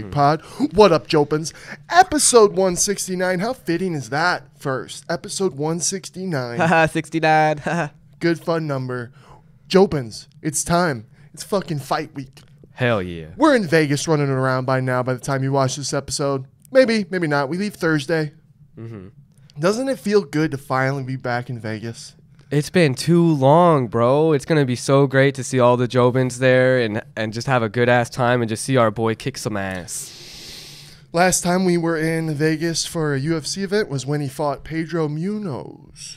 Big Pod. What up, Jopins? Episode 169. How fitting is that first? Episode 169. Haha, 69. Good fun number. Jopins, it's time. It's fucking fight week. Hell yeah. We're in Vegas running around by now by the time you watch this episode. Maybe, maybe not. We leave Thursday. Doesn't it feel good to finally be back in Vegas? It's been too long, bro. It's going to be so great to see all the Jobins there and just have a good-ass time and just see our boy kick some ass. Last time we were in Vegas for a UFC event was when he fought Pedro Munoz.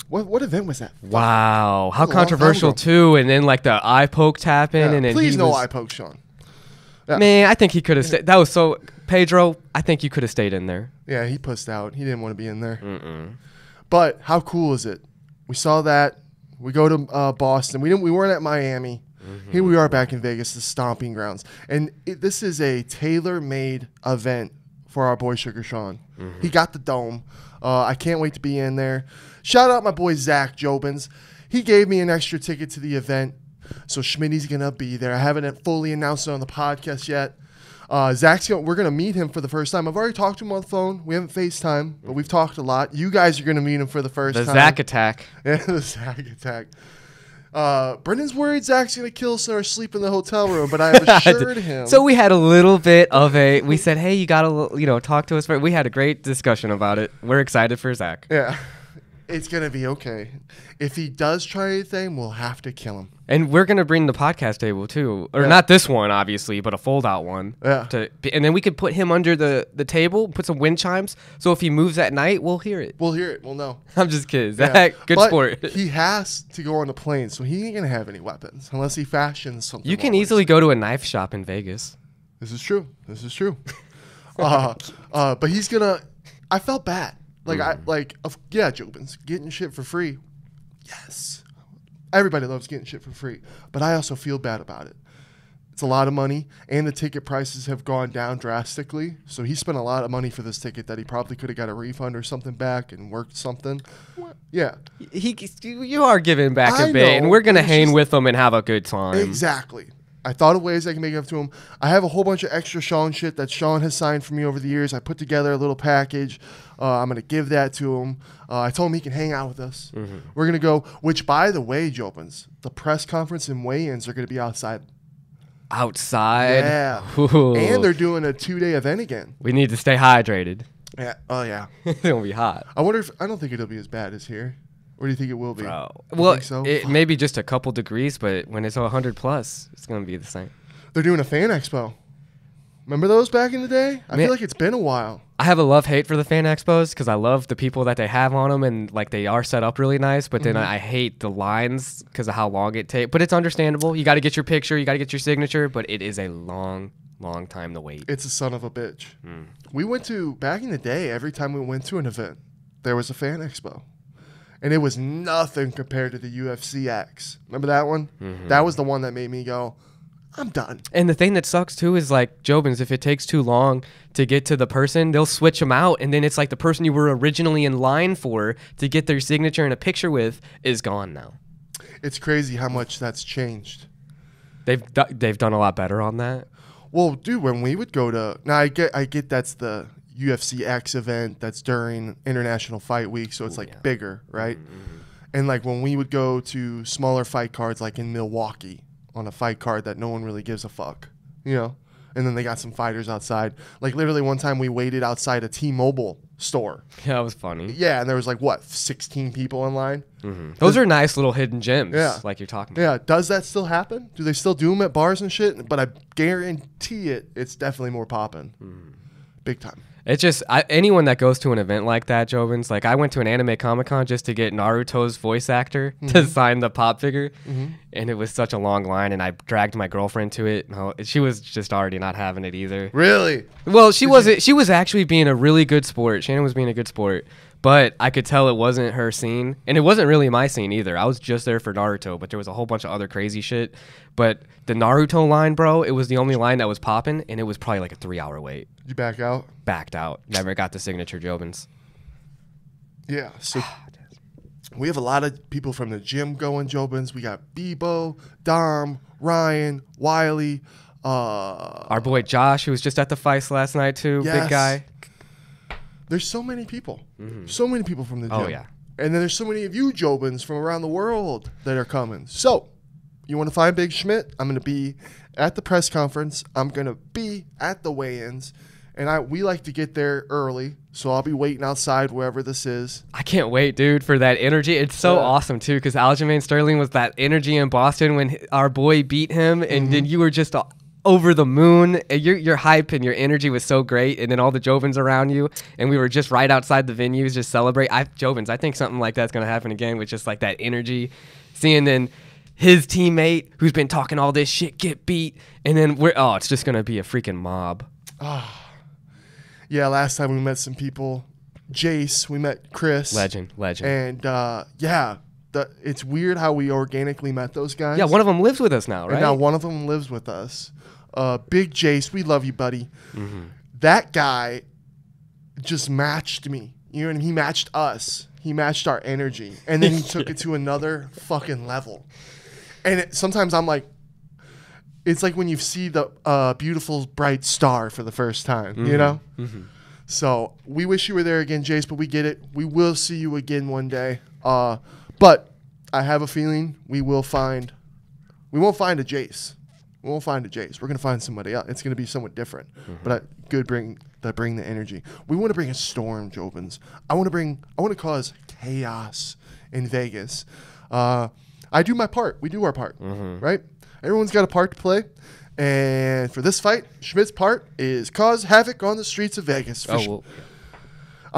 What event was that? Wow. How controversial, too. And then, like, the eye poke tapping. Yeah, and then please no eye poke, Sean. Yeah. Man, I think he could have stayed. That was so... Pedro, I think you could have stayed in there. Yeah, he pussed out. He didn't want to be in there. But how cool is it? We saw that. We go to Boston. We weren't at Miami. Here we are back in Vegas, the stomping grounds. And this is a tailor-made event for our boy Sugar Sean. He got the dome. I can't wait to be in there. Shout out my boy Zach Jobins. He gave me an extra ticket to the event, so Schmitty's going to be there. I haven't fully announced it on the podcast yet. We're going to meet him for the first time. I've already talked to him on the phone. We haven't FaceTime, but we've talked a lot. You guys are going to meet him for the first time. The Zach attack. Yeah, the Zach attack. Brendan's worried Zach's going to kill us in our sleep in the hotel room, but I have assured him. So we had a little bit of we said, hey, you got to, talk to us. We had a great discussion about it. We're excited for Zach. Yeah. It's going to be okay. If he does try anything, we'll have to kill him. And we're going to bring the podcast table, too. Or not this one, obviously, but a fold-out one. Yeah. And then we could put him under the table, put some wind chimes, so if he moves at night, we'll hear it. We'll hear it. We'll know. I'm just kidding. Zach, good sport. He has to go on the plane, so he ain't going to have any weapons unless he fashions something. You can easily go to a knife shop in Vegas. This is true. But he's going to... I felt bad. Jobins, getting shit for free. Yes. Everybody loves getting shit for free. But I also feel bad about it. It's a lot of money, and the ticket prices have gone down drastically. So he spent a lot of money for this ticket that he probably could have got a refund or something back and worked something. What? Yeah. You are giving back a bit, and we're going to hang with him and have a good time. Exactly. I thought of ways I can make it up to him. I have a whole bunch of extra Sean shit that Sean has signed for me over the years. I put together a little package. I'm going to give that to him. I told him he can hang out with us. We're going to go, which, by the way, Jopins, the press conference and weigh-ins are going to be outside. Outside? Yeah. Ooh. And they're doing a 2-day event again. We need to stay hydrated. Yeah. Oh, yeah. It's going to be hot. I don't think it'll be as bad as here. Or do you think it will be? Well, so? It may be just a couple degrees, but when it's 100 plus, it's going to be the same. They're doing a fan expo. Remember those back in the day? I feel like it's been a while. I have a love-hate for the fan expos because I love the people that they have on them and like they are set up really nice, but then I hate the lines because of how long it takes. But it's understandable. You got to get your picture, you got to get your signature, but it is a long time to wait. It's a son of a bitch. We went to, back in the day, every time we went to an event, there was a fan expo. And it was nothing compared to the UFC X. Remember that one? That was the one that made me go, I'm done. And the thing that sucks, too, is like, Jobins, if it takes too long to get to the person, they'll switch them out. And then it's like the person you were originally in line for to get their signature and a picture with is gone now. It's crazy how much that's changed. They've done a lot better on that. Well, dude, when we would go to... Now, I get that's the UFC X event that's during International Fight Week, so it's bigger, right? And like when we would go to smaller fight cards like in Milwaukee on a fight card that no one really gives a fuck, and then they got some fighters outside. Like literally one time we waited outside a T-Mobile store. Yeah, that was funny. Yeah, and there was 16 people in line. Those are nice little hidden gems, like you're talking about. Yeah, does that still happen? Do they still do them at bars and shit? But I guarantee it's definitely more popping. Big time. It's just anyone that goes to an event like that, Jobins. Like I went to an anime Comic-Con just to get Naruto's voice actor to sign the pop figure, and it was such a long line. And I dragged my girlfriend to it. No, she was just already not having it either. Really? Well, she wasn't. She was actually being a really good sport. Shannon was being a good sport, but I could tell it wasn't her scene, and it wasn't really my scene either. I was just there for Naruto, but there was a whole bunch of other crazy shit. But the Naruto line, bro, it was the only line that was popping, and it was probably like a 3-hour wait. You back out? Backed out. Never got the signature Jobins. Yeah, so we have a lot of people from the gym going Jobins. We got Bebo, Dom, Ryan, Wiley. Our boy Josh, who was just at the fights last night too, big guy. There's so many people. So many people from the gym. Oh, yeah. And then there's so many of you Jobins from around the world that are coming. So, you want to find Big Schmidt? I'm going to be at the press conference. I'm going to be at the weigh-ins. And we like to get there early, so I'll be waiting outside wherever this is. I can't wait, dude, for that energy. It's so awesome, too, because Aljamain Sterling was that energy in Boston when our boy beat him, and then you were just over the moon. Your hype and your energy was so great, and then all the Jovins around you, and we were just right outside the venues just celebrate. Jovins, I think something like that's going to happen again with just like that energy, seeing then his teammate who's been talking all this shit get beat, and then it's just going to be a freaking mob. Yeah, last time we met some people. Jace, we met Chris. Legend. And it's weird how we organically met those guys. Yeah, one of them lives with us now, right? And now one of them lives with us. Big Jace, we love you, buddy. That guy just matched me. You know what I mean? He matched us. He matched our energy. And then he took it to another fucking level. And sometimes I'm like, it's like when you see the beautiful, bright star for the first time, you know? So we wish you were there again, Jace, but we get it. We will see you again one day. But I have a feeling we won't find a Jace. We won't find a Jace. We're going to find somebody else. It's going to be somewhat different. But bring the energy. We want to bring a storm, Jobins. I want to cause chaos in Vegas. I do my part. We do our part, right? Everyone's got a part to play. And for this fight, Schmidt's part is cause havoc on the streets of Vegas. I'm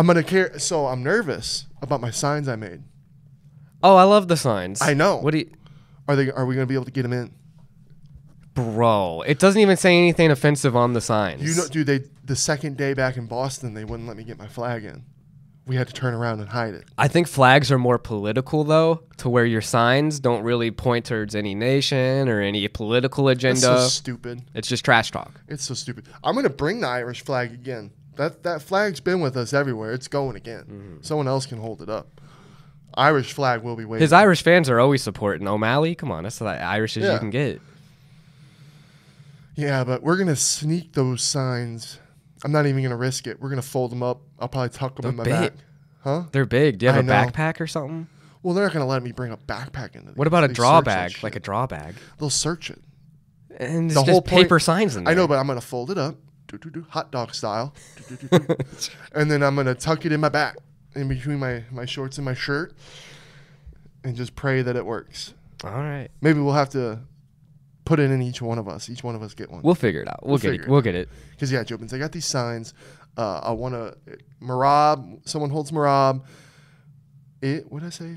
going to care. So I'm nervous about my signs I made. Oh, I love the signs. I know. What do you... Are we going to be able to get them in? Bro, it doesn't even say anything offensive on the signs. You know, dude, the second day back in Boston, they wouldn't let me get my flag in. We had to turn around and hide it. I think flags are more political, though, to where your signs don't really point towards any nation or any political agenda. It's so stupid. It's just trash talk. It's so stupid. I'm going to bring the Irish flag again. That flag's been with us everywhere. It's going again. Someone else can hold it up. Irish flag will be waiting. His Irish fans are always supporting O'Malley. Come on, that's the Irish as you can get. Yeah, but we're going to sneak those signs. I'm not even going to risk it. We're going to fold them up. I'll probably tuck them in my back. Huh? They're big. Do you have a backpack or something? Well, they're not going to let me bring a backpack into. What about a draw bag? Like a draw bag? They'll search it. And the whole paper signs in there. I know, but I'm going to fold it up, hot dog style, and then I'm going to tuck it in my back, in between my shorts and my shirt, and just pray that it works. All right. Maybe we'll have to put it in each one of us. Each one of us get one. We'll figure it out. We'll get it. Because, yeah, Jobins, I got these signs. I want to... Merab. Someone holds Merab. What did I say?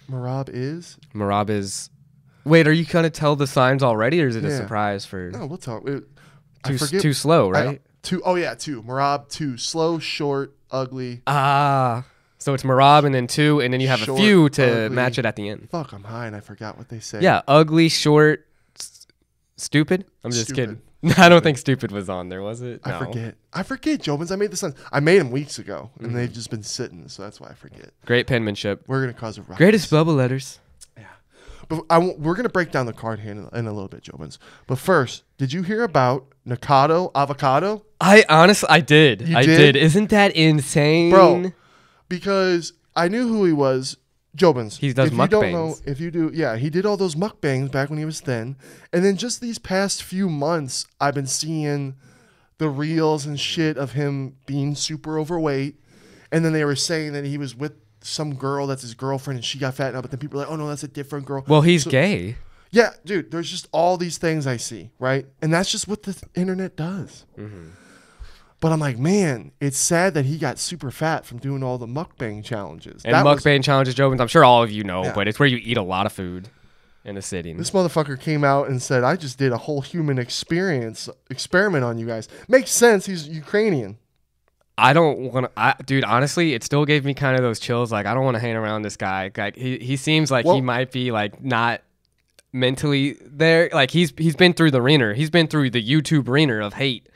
Merab is? Merab is... Wait, are you going to tell the signs already, or is it a surprise for... No, we'll talk. Too slow, right? Two. Merab, 2. Slow, short, ugly. So it's Merab and then 2, and then you have short, a few to match it at the end. Fuck, I'm high and I forgot what they say. Yeah, ugly, short... Stupid? I'm just kidding. I don't think stupid was on there, was it? No. I forget, Jobins. I made the signs. I made them weeks ago, and they've just been sitting, so that's why I forget. Great penmanship. We're going to cause a ruckus. Greatest bubble letters. Yeah. But we're going to break down the card here in a little bit, Jobins. But first, did you hear about Nikado Avocado? I did. I did. Isn't that insane? Bro, because I knew who he was. Jobins. He does mukbangs. He did all those mukbangs back when he was thin. And then just these past few months, I've been seeing the reels and shit of him being super overweight. And then they were saying that he was with some girl that's his girlfriend and she got fat now. But then people are like, oh, no, that's a different girl. Well, he's gay. Yeah, dude, there's just all these things I see, right? And that's just what the internet does. But I'm like, man, it's sad that he got super fat from doing all the mukbang challenges. And mukbang challenges, Jobins, I'm sure all of you know, but it's where you eat a lot of food in a sitting. This motherfucker came out and said, I just did a whole human experiment on you guys. Makes sense. He's Ukrainian. I don't want to, dude, honestly, it still gave me kind of those chills. Like, I don't want to hang around this guy. Like, he seems like he might be, like, not mentally there. Like, he's been through the ringer. He's been through the YouTube ringer of hate.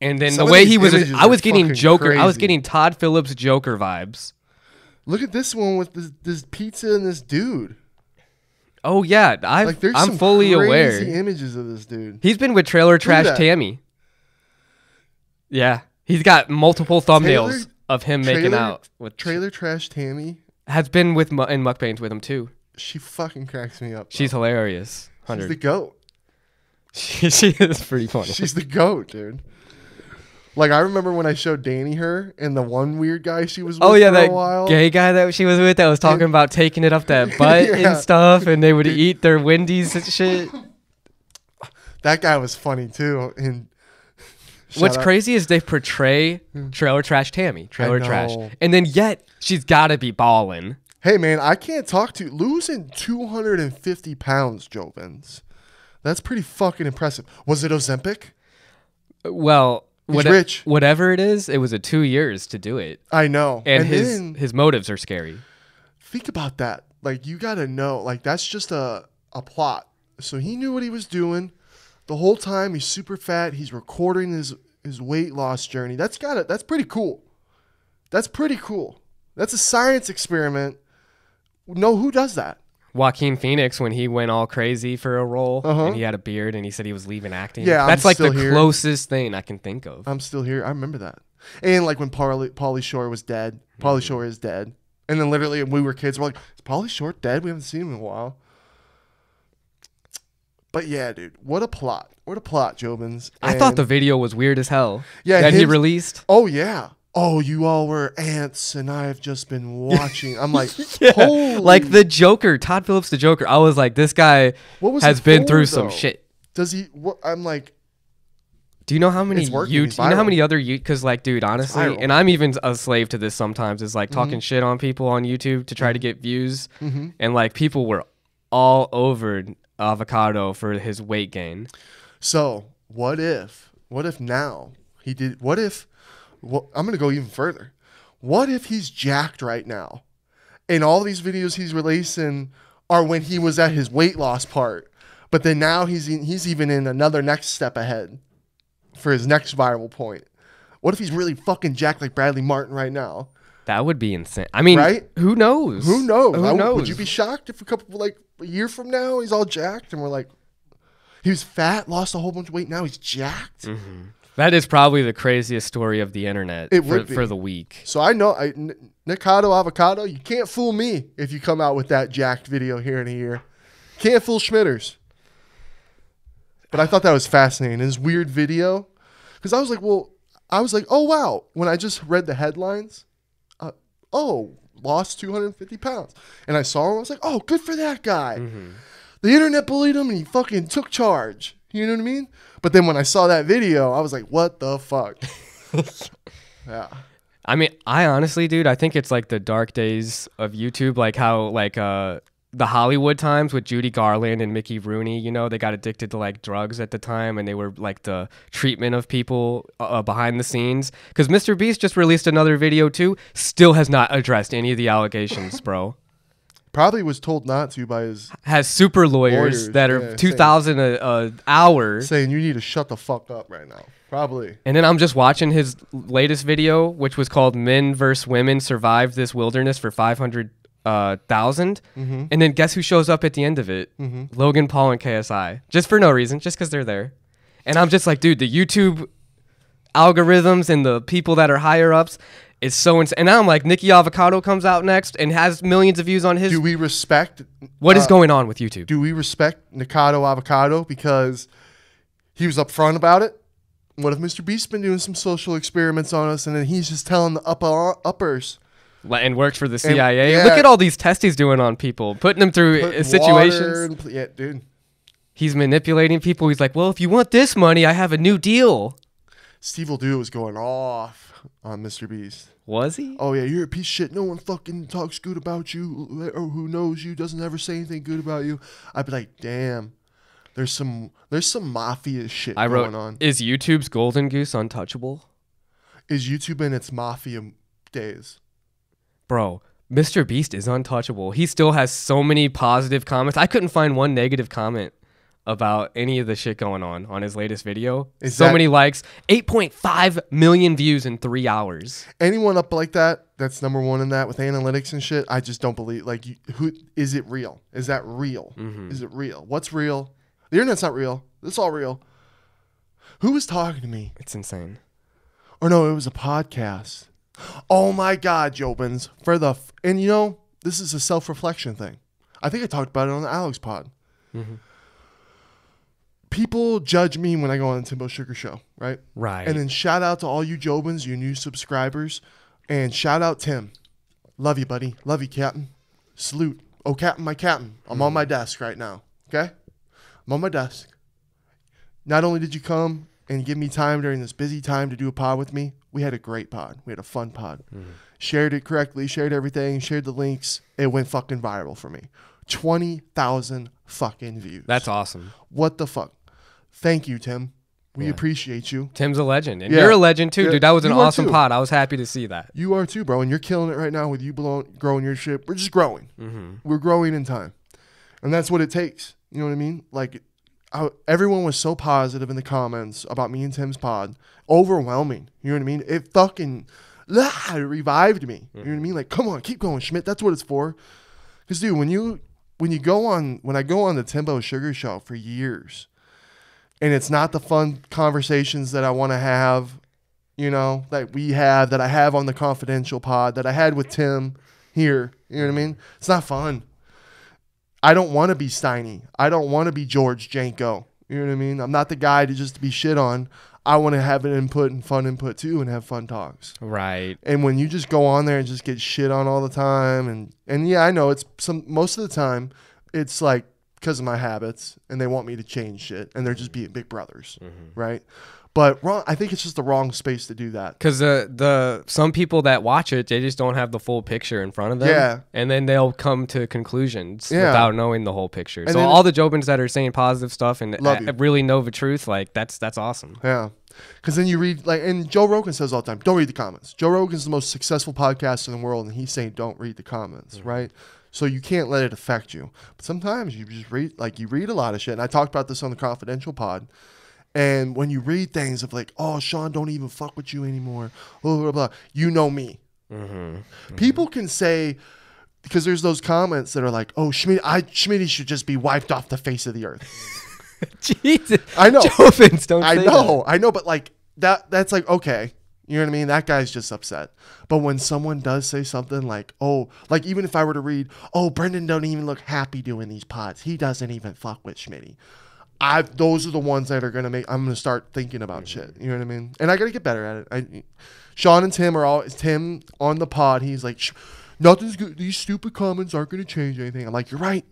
And then the way he was, I was getting Joker. Crazy. I was getting Todd Phillips Joker vibes. Look at this one with this pizza and this dude. Oh yeah, there's I'm some fully aware. crazy images of this dude. He's been with Trailer Trash that. Tammy. Yeah, he's got multiple thumbnails of him making out with Trailer Trash Tammy. Has been with in mukbangs with him too. She fucking cracks me up. Bro. She's hilarious. 100. She's the goat. she is pretty funny. She's the goat, dude. Like, I remember when I showed Danny her and the one weird guy she was with for a while. Gay guy that she was with that was talking about taking it up that butt and stuff, and they would eat their Wendy's and shit. That guy was funny too. And what's crazy is they portray Trailer Trash Tammy, Trailer Trash, and then yet she's got to be balling. Hey man, I can't talk to losing 250 pounds, JOBINS. That's pretty fucking impressive. Was it Ozempic? Well, he's rich. Whatever it is, it was 2 years to do it. I know. And his motives are scary. Think about that. Like, you got to know, like, that's just a plot. So he knew what he was doing the whole time. He's super fat. He's recording his weight loss journey. That's pretty cool. That's pretty cool. That's a science experiment. No, who does that? Joaquin Phoenix, when he went all crazy for a role and he had a beard and he said he was leaving acting. Yeah, that's like the closest thing I can think of. I'm still here. I remember that. And like when Pauly Shore was dead. Pauly Shore is dead. And then literally when we were kids, we're like, is Pauly Shore dead? We haven't seen him in a while. But yeah, dude, what a plot. What a plot, JOBINS. I thought the video was weird as hell. Yeah, that he released. Oh yeah. Oh, you all were ants, and I've just been watching. I'm like, holy. Like the Joker, Todd Phillips, the Joker. I was like, this guy has been through some shit. Does he? I'm like, do you know how many do you know how many other because like, dude, honestly, and I'm even a slave to this sometimes. Is like talking shit on people on YouTube to try to get views, and like people were all over Avocado for his weight gain. So what if now he did? What if? Well, I'm going to go even further. What if he's jacked right now and all these videos he's releasing are when he was at his weight loss part, but then now he's even in another next step ahead for his next viral point? What if he's really fucking jacked like Bradley Martin right now? That would be insane. I mean, right? Who knows? Who knows? Who knows? Would you be shocked if a year from now he's all jacked and we're like, he was fat, lost a whole bunch of weight, now he's jacked? That is probably the craziest story of the internet for the week. So I know, Nikado Avocado, you can't fool me if you come out with that jacked video here in a year. Can't fool Schmitters. But I thought that was fascinating. His weird video, because I was like, oh, wow. When I just read the headlines, lost 250 pounds. And I saw him, I was like, oh, good for that guy. The internet bullied him and he fucking took charge. You know what I mean? But then when I saw that video, I was like, what the fuck? Yeah. I mean, I honestly, dude, I think it's like the dark days of YouTube, like how like the Hollywood times with Judy Garland and Mickey Rooney, you know, they got addicted to like drugs at the time and they were like the treatment of people behind the scenes. Because Mr. Beast just released another video too, still has not addressed any of the allegations, bro. Probably was told not to by his... Has super lawyers that are $2,000 an hour. Saying you need to shut the fuck up right now. Probably. And then I'm just watching his latest video, which was called Men vs. Women Survived This Wilderness for 500,000. And then guess who shows up at the end of it? Logan Paul and KSI. Just for no reason. Just because they're there. And I'm just like, dude, the YouTube algorithms and the people that are higher ups... It's so insane. And now I'm like, Nikki Avocado comes out next and has millions of views on his. Do we respect... What is going on with YouTube? Do we respect Nikado Avocado because he was upfront about it? What if Mr. Beast's been doing some social experiments on us and then he's just telling the uppers? And works for the CIA. Look at all these tests he's doing on people, putting them through situations. Yeah, dude. He's manipulating people. He's like, well, if you want this money, I have a new deal. Steve will do was going off on Mr. Beast. Was he? Oh, yeah, you're a piece of shit. No one fucking talks good about you or who knows you, doesn't ever say anything good about you. I'd be like, damn, there's some mafia shit going on. Is YouTube's golden goose untouchable? Is YouTube in its mafia days? Bro, Mr. Beast is untouchable. He still has so many positive comments. I couldn't find one negative comment about any of the shit going on his latest video. Is so that- many likes, 8.5 million views in 3 hours. Anyone up like that, that's number one in that with analytics and shit, I just don't believe. Like, who is it real? Is that real? Is it real? What's real? The internet's not real. It's all real. Who was talking to me? It's insane. Or no, it was a podcast. Oh my God, Jobins. And you know, this is a self-reflection thing. I think I talked about it on the Alex pod. People judge me when I go on the Timbo Sugar Show, right? Right. And then shout out to all you Jobins, you new subscribers. And shout out Tim. Love you, buddy. Love you, Captain. Salute. Oh, Captain, my Captain. I'm on my desk right now. Okay? I'm on my desk. Not only did you come and give me time during this busy time to do a pod with me, we had a great pod. We had a fun pod. Shared it correctly, shared everything, shared the links. It went fucking viral for me. 20,000 fucking views. That's awesome. What the fuck? Thank you, Tim. We appreciate you. Tim's a legend. And you're a legend too, dude. That was an You are awesome too. pod. I was happy to see that. You are too, bro. And you're killing it right now with you growing your shit. We're just growing. We're growing in time. And that's what it takes. You know what I mean? Like, everyone was so positive in the comments about me and Tim's pod. Overwhelming. You know what I mean? It fucking it revived me. You know what I mean? Like, come on, keep going, Schmidt. That's what it's for. Because, dude, when I go on the Timbo Sugar Show for years, and it's not the fun conversations that I want to have, you know, that I have on the confidential pod, that I had with Tim here. You know what I mean? It's not fun. I don't want to be Steiny. I don't want to be George Janko. You know what I mean? I'm not the guy to just be shit on. I want to have an input and fun input too and have fun talks. Right. And when you just go on there and just get shit on all the time and yeah, I know it's most of the time it's like because of my habits and they want me to change shit and they're just being big brothers, right? But I think it's just the wrong space to do that. Because some people that watch it, they just don't have the full picture in front of them. Yeah. And then they'll come to conclusions Yeah. without knowing the whole picture. And So then- all the Jobins that are saying positive stuff and Love you. really know the truth, like that's awesome. Yeah. Because then you read, and Joe Rogan says all the time, don't read the comments. Joe Rogan's the most successful podcaster in the world, and he's saying don't read the comments, right? So you can't let it affect you. But sometimes you just read, you read a lot of shit. And I talked about this on the Confidential pod. And when you read things of like, oh, Sean, don't even fuck with you anymore, blah, blah, blah, you know me. People can say, because there's those comments that are like, oh, Schmitty should just be wiped off the face of the earth. Jesus. I know. Jobins, don't say that. I know, but like that's like, okay. You know what I mean? That guy's just upset. But when someone does say something like, oh, like even if I were to read, oh, Brendan don't even look happy doing these pods. He doesn't even fuck with Schmitty. Those are the ones that are going to I'm going to start thinking about shit. You know what I mean? And I got to get better at it. Sean and Tim Tim on the pod. He's like, nothing's good. These stupid comments aren't going to change anything. I'm like, you're right.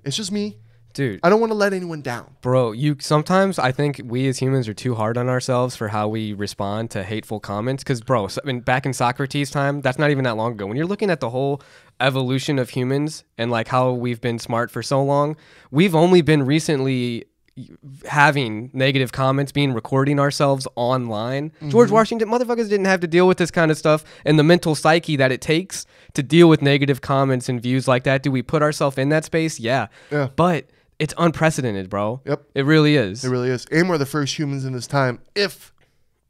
It's just me. Dude, I don't want to let anyone down. bro, sometimes I think we as humans are too hard on ourselves for how we respond to hateful comments. Because, bro, back in Socrates' time, that's not even that long ago. When you're looking at the whole evolution of humans and like how we've been smart for so long, we've only been recently having negative comments, recording ourselves online. George Washington, motherfuckers didn't have to deal with this kind of stuff and the mental psyche that it takes to deal with negative comments and views like that. Do we put ourselves in that space? Yeah. But it's unprecedented, bro. Yep. It really is. It really is. And we're the first humans in this time. If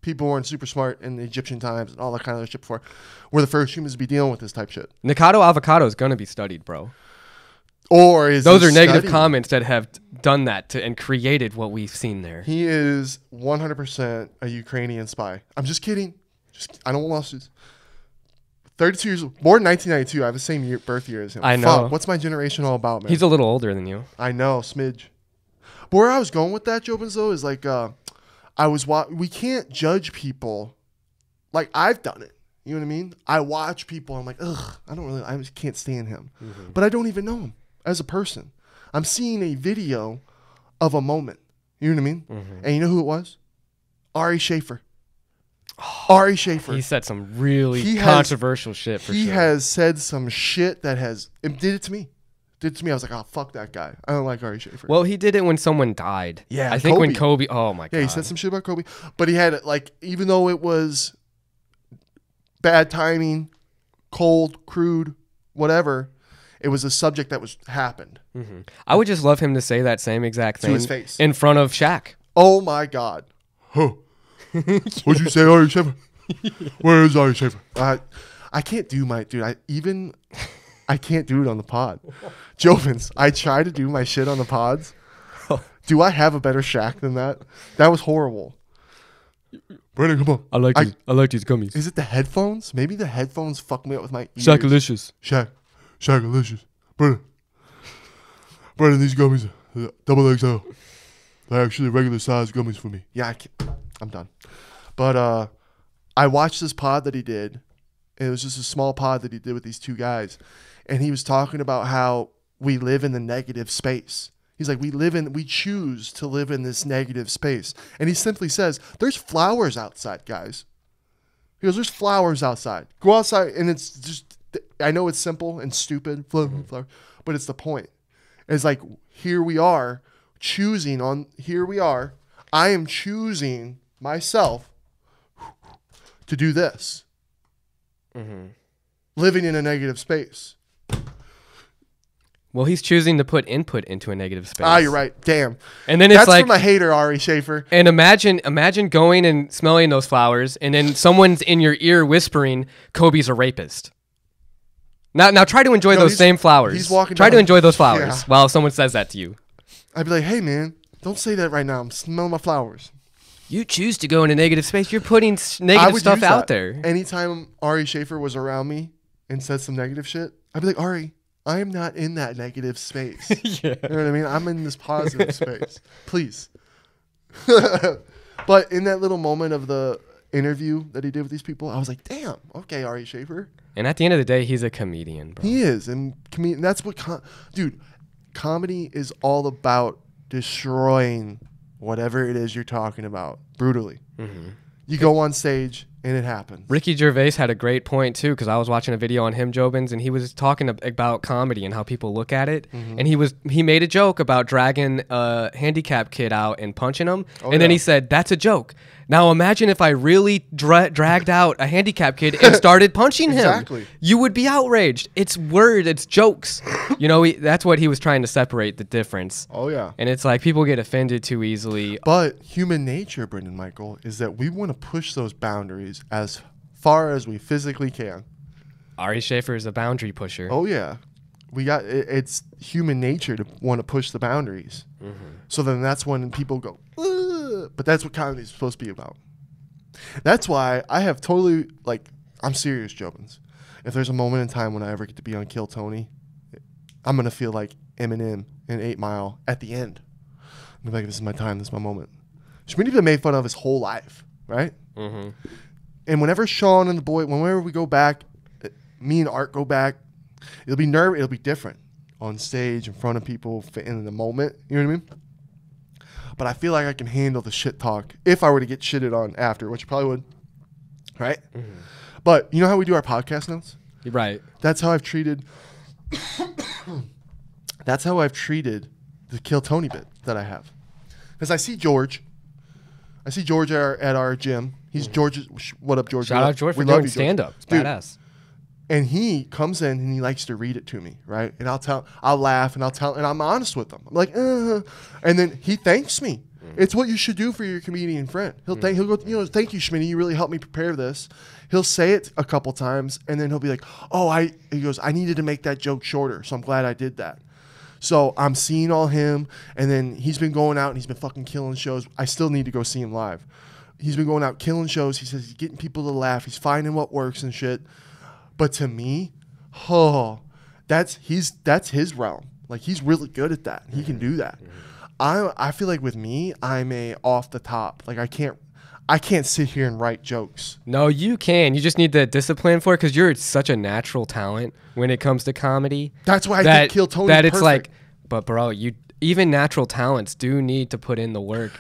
people weren't super smart in the Egyptian times and all that kind of shit before, we're the first humans to be dealing with this type shit. Nikado Avocado is going to be studied, bro. Or is those are negative comments that have done that and created what we've seen there. He is 100% a Ukrainian spy. I'm just kidding. I don't want lawsuits. 32 years old. Born in 1992. I have the same birth year as him. I know. Fuck, what's my generation all about, man? He's a little older than you. I know, smidge. But where I was going with that, Jobins, though, is like, we can't judge people like I've done it. You know what I mean? I watch people. I'm like, ugh, I just can't stand him. But I don't even know him as a person. I'm seeing a video of a moment. You know what I mean? And you know who it was? Ari Schaefer. Ari Schaefer. He said some really controversial shit for sure. He has said some shit that it did it to me. I was like, oh, fuck that guy. I don't like Ari Schaefer. Well, he did it when someone died. Yeah, I think when Kobe. Oh, my God. Yeah, he said some shit about Kobe. But he had, like, even though it was bad timing, cold, crude, whatever, it was a subject that happened. I would just love him to say that same exact thing his face. in front of Shaq. Oh my God. Huh. What'd you say, Ari Shaver? Where is Ari Shaver? I can't do my dude. I can't do it on the pod. JOBINS, I try to do my shit on the pods. Do I have a better Shaq than that? That was horrible. Brandon, come on. I like these gummies. Is it the headphones? Maybe the headphones fuck me up with my ears. Shaq-alicious. Shaq-alicious. Brandon, these gummies are double XL. They're actually regular size gummies for me. Yeah, I'm done. But I watched this pod that he did. And it was just a small pod that he did with these two guys. And he was talking about how we live in the negative space. He's like, we choose to live in this negative space. And he simply says, there's flowers outside, guys. He goes, there's flowers outside. Go outside, and it's just, I know it's simple and stupid, flower, but it's the point. It's like, here we are, I am choosing myself to do this. Living in a negative space. Well, he's choosing to put input into a negative space. Ah, you're right. Damn. And then it's that's from a hater, Ari Shafer. And imagine going and smelling those flowers, and then someone's in your ear whispering, "Kobe's a rapist." Now try to enjoy those same flowers. He's walking. Try to enjoy those flowers while someone says that to you. I'd be like, "Hey, man, don't say that right now. I'm smelling my flowers." You choose to go in a negative space. You're putting negative stuff out there. Anytime Ari Shafer was around me and said some negative shit, I'd be like, Ari, I am not in that negative space. Yeah. You know what I mean? I'm in this positive space. Please. But in that little moment of the interview that he did with these people, I was like, damn, okay, Ari Shafer. And at the end of the day, he's a comedian, bro. He is. And that's what, dude, comedy is all about destroying whatever it is you're talking about brutally. You go on stage and it happens. Ricky Gervais had a great point too, because I was watching a video on him, JOBINS, and he was talking about comedy and how people look at it. And he made a joke about dragging a handicapped kid out and punching him. Then he said, "That's a joke. Now imagine if I really dragged out a handicapped kid and started punching him. Exactly. You would be outraged. It's words, it's jokes." You know, that's what he was trying to separate the difference. Oh yeah. And it's like people get offended too easily. But human nature, Brendan Michael, is that we want to push those boundaries as far as we physically can. Ari Shafer is a boundary pusher. Oh yeah. It's human nature to want to push the boundaries. So then that's when people go, ugh. But that's what comedy is supposed to be about. That's why I have totally, like, I'm serious, JOBINS. If there's a moment in time when I ever get to be on Kill Tony, I'm going to feel like Eminem in 8 Mile at the end. I'm like, this is my time, this is my moment. Schmitty's been made fun of his whole life, right? And whenever Sean and the boy, whenever we go back, me and Art go back, it'll be different on stage in front of people in the moment. You know what I mean? But I feel like I can handle the shit talk if I were to get shitted on after, which you probably would, right? But you know how we do our podcast notes? Right. That's how I've treated. That's how I've treated the Kill Tony bit that I have, because I see George at our gym. He's George's. What up, George? Shout out George for doing stand up. It's badass. And he comes in and he likes to read it to me, right? And I'll laugh and and I'm honest with him. I'm like, and then he thanks me. It's what you should do for your comedian friend. He'll go, thank you, Schmitty. You really helped me prepare this. He'll say it a couple times and then he'll be like, he goes, I needed to make that joke shorter, so I'm glad I did that. So I'm seeing all him, and then he's been going out and he's been fucking killing shows. I still need to go see him live. He's been going out killing shows. He says he's getting people to laugh. He's finding what works and shit. But to me, that's his realm. Like, he's really good at that. He can do that. I feel like with me, I'm a off the top. Like, I can't sit here and write jokes. No, you can. You just need the discipline for it, because you're such a natural talent when it comes to comedy. That's why I think Kill Tony is perfect. It's like, but bro, even natural talents do need to put in the work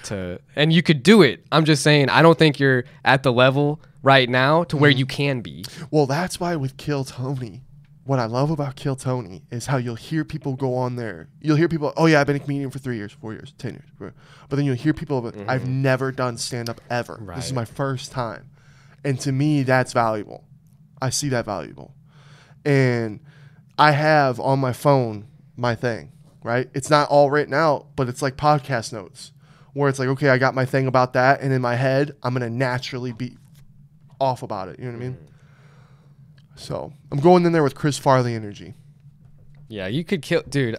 and you could do it. I'm just saying, I don't think you're at the level right now to where you can be. Well, that's why with Kill Tony, what I love about Kill Tony is how you'll hear people go on there. You'll hear people, oh yeah, I've been a comedian for 3 years, 4 years, 10 years. But then you'll hear people, I've never done stand-up ever. Right. This is my first time. And to me, that's valuable. I see that valuable. And I have on my phone my thing. right? It's not all written out, but it's like podcast notes where it's like, okay, I got my thing about that. And in my head, I'm going to naturally be off about it. You know what I mean? So I'm going in there with Chris Farley energy. Yeah, you could kill, dude.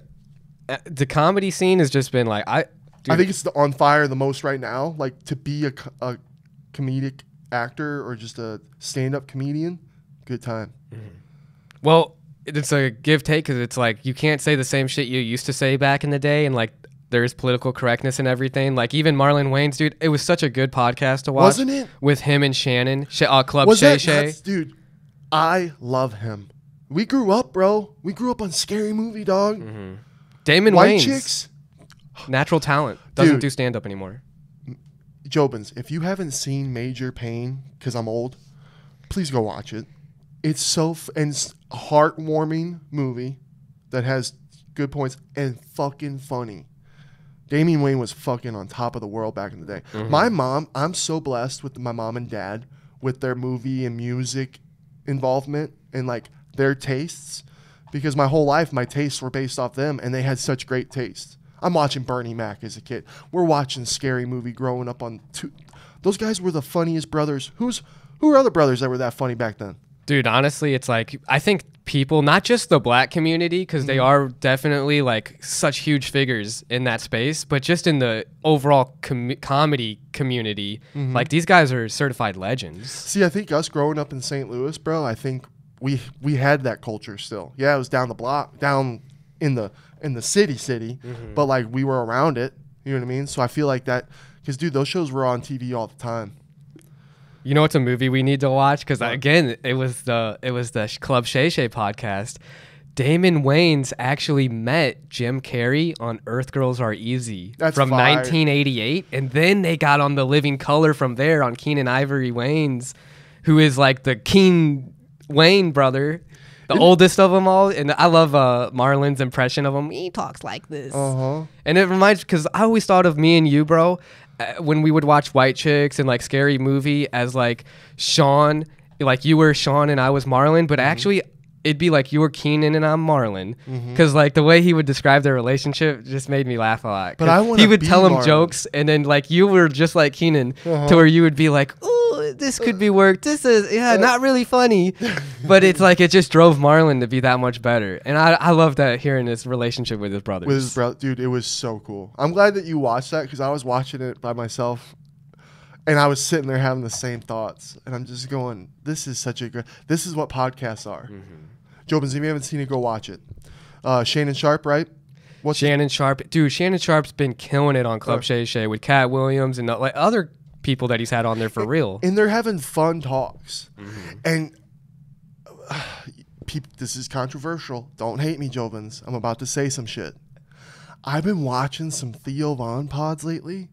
The comedy scene has just been like, I think it's on fire the most right now. Like to be a comedic actor or just a stand-up comedian, good time. Well, it's a give take because it's like you can't say the same shit you used to say back in the day, and like there's political correctness and everything. Like even Marlon Wayans, dude, it was such a good podcast to watch. Wasn't it? With him and Shannon, Club Shay Shay. Dude, I love him. We grew up, bro. We grew up on Scary Movie, dog. Damon White Wayans, chicks. natural talent, doesn't Dude. do stand up anymore. JOBINS, if you haven't seen Major Pain, because I'm old, please go watch it. It's so and it's a heartwarming movie that has good points and fucking funny. Damian Wayne was fucking on top of the world back in the day. My mom, I'm so blessed with my mom and dad with their movie and music involvement and like their tastes, because my whole life my tastes were based off them and they had such great tastes. I'm watching Bernie Mac as a kid. We're watching Scary Movie growing up on those guys were the funniest brothers. Who are other brothers that were that funny back then? Dude, honestly, it's like I think people, not just the black community, because they are definitely like such huge figures in that space, but just in the overall comedy community, like these guys are certified legends. See, I think us growing up in St. Louis, bro, I think we had that culture still. Yeah, it was down the block, down in the city, but like we were around it. You know what I mean? So I feel like that, because dude, those shows were on TV all the time. You know what's a movie we need to watch? Because again, it was the Club Shay Shay podcast. Damon Wayans actually met Jim Carrey on Earth Girls Are Easy from 1988, and then they got on The Living Color from there on Keenan Ivory Wayans, who is like the Keen Wayne brother, the oldest of them all. And I love Marlon's impression of him. He talks like this, and it reminds, because I always thought of me and you, bro. When we would watch White Chicks and like Scary Movie as like Sean, like you were Sean and I was Marlon, but actually it'd be like you were Keenan and I'm Marlon, because like the way he would describe their relationship just made me laugh a lot. But he would tell him jokes, and then like you were just like Keenan, to where you would be like, "Ooh, this could be worked. This is not really funny," but it's like it just drove Marlon to be that much better. And I love that, hearing his relationship with his brothers. With his brother, dude, it was so cool. I'm glad that you watched that, because I was watching it by myself. And I was sitting there having the same thoughts, and I'm just going, "This is such a good. This is what podcasts are." JOBINS, if you haven't seen it, go watch it. Shannon Sharpe, right? What's Shannon Sharpe, dude? Shannon Sharpe's been killing it on Club Shay Shay with Cat Williams and like other people that he's had on there for real. And they're having fun talks. And this is controversial. Don't hate me, JOBINS. I'm about to say some shit. I've been watching some Theo Von pods lately,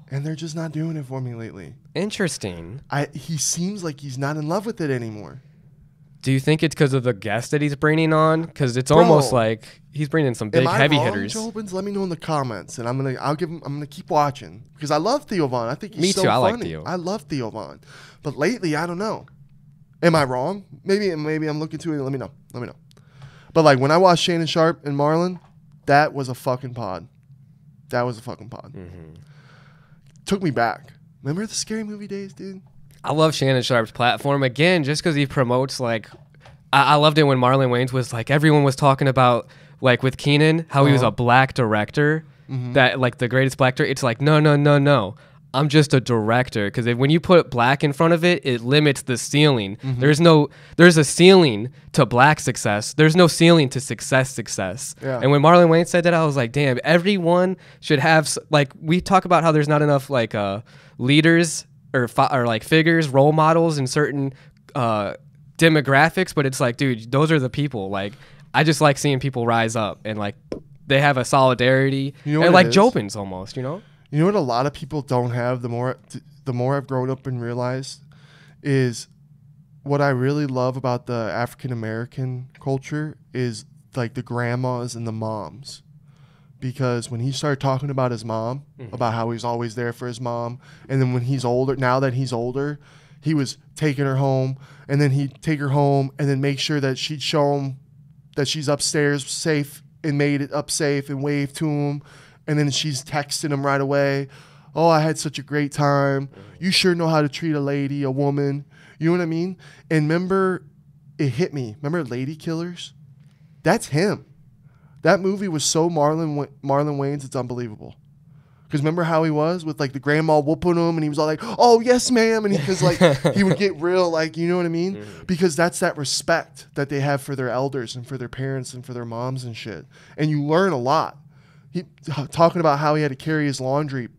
and they're just not doing it for me lately. Interesting. He seems like he's not in love with it anymore. Do you think it's because of the guests that he's bringing on? Because it's almost like he's bringing some big heavy hitters. JOBINS, let me know in the comments, and I'm gonna keep watching, because I love Theo Von. I think he's so funny. I like Theo. I love Theo Von, but lately I don't know. Am I wrong? Maybe I'm looking too. Let me know. But like when I watched Shannon Sharpe and Marlon, that was a fucking pod. Took me back. Remember the Scary Movie days, dude? I love Shannon Sharpe's platform, again, just because he promotes, like, I loved it when Marlon Wayans was like, everyone was talking about, like, with Keenan, how he was a black director, that, like, the greatest black director. It's like, no. I'm just a director, because when you put black in front of it, it limits the ceiling. There's a ceiling to black success. There's no ceiling to success. Yeah. And when Marlon Wayans said that, I was like, damn, everyone should have, like, we talk about how there's not enough, like, leaders or like figures, role models in certain demographics, but it's like, dude, those are the people. Like, I just like seeing people rise up, and like they have a solidarity, and like JOBINS almost, you know. You know what a lot of people don't have. The more I've grown up and realized is what I really love about the African American culture is like the grandmas and the moms. Because when he started talking about his mom, about how he's always there for his mom, and then when he's older, now that he's older, he was taking her home, and then he'd take her home and then make sure that she'd show him that she's upstairs safe and made it up safe and waved to him. And then she's texting him right away. Oh, I had such a great time. You sure know how to treat a lady, a woman. You know what I mean? And remember, it hit me. Remember Lady Killers? That's him. That movie was so Marlon Wayans, it's unbelievable. Because remember how he was with like the grandma whooping him and he was all like, oh, yes, ma'am. And because like he would get real, like, you know what I mean? Mm-hmm. Because that's that respect that they have for their elders and for their parents and for their moms and shit. And you learn a lot. He talking about how he had to carry his laundry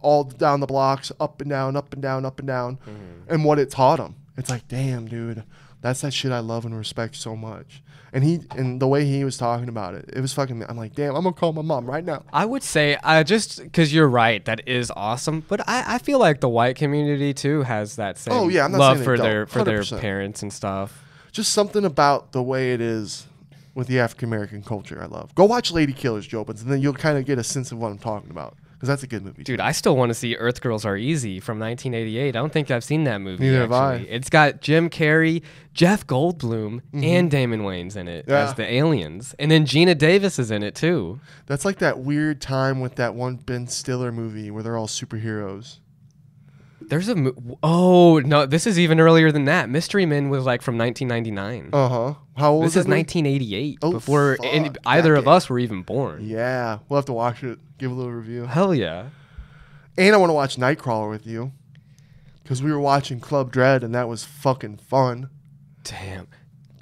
all down the blocks, up and down, up and down, up and down, and what it taught him. It's like, damn, dude, that's that shit I love and respect so much. And the way he was talking about it, it was fucking. I'm like, damn, I'm gonna call my mom right now. I would say, just because you're right, that is awesome. But I feel like the white community too has that same love for their parents and stuff. Just something about the way it is. With the African American culture, I love. Go watch Lady Killers, Jobins, and then you'll kind of get a sense of what I'm talking about. Because that's a good movie. Dude, I still want to see Earth Girls Are Easy from 1988. I don't think I've seen that movie. Neither have I. It's got Jim Carrey, Jeff Goldblum, and Damon Wayans in it as the aliens. And then Gina Davis is in it too. That's like that weird time with that one Ben Stiller movie where they're all superheroes. There's oh no, this is even earlier than that. Mystery Men was like from 1999. How old? This is 1988. Before either of us were even born. Yeah, we'll have to watch it. Give a little review. Hell yeah! And I want to watch Nightcrawler with you because we were watching Club Dread and that was fucking fun. Damn,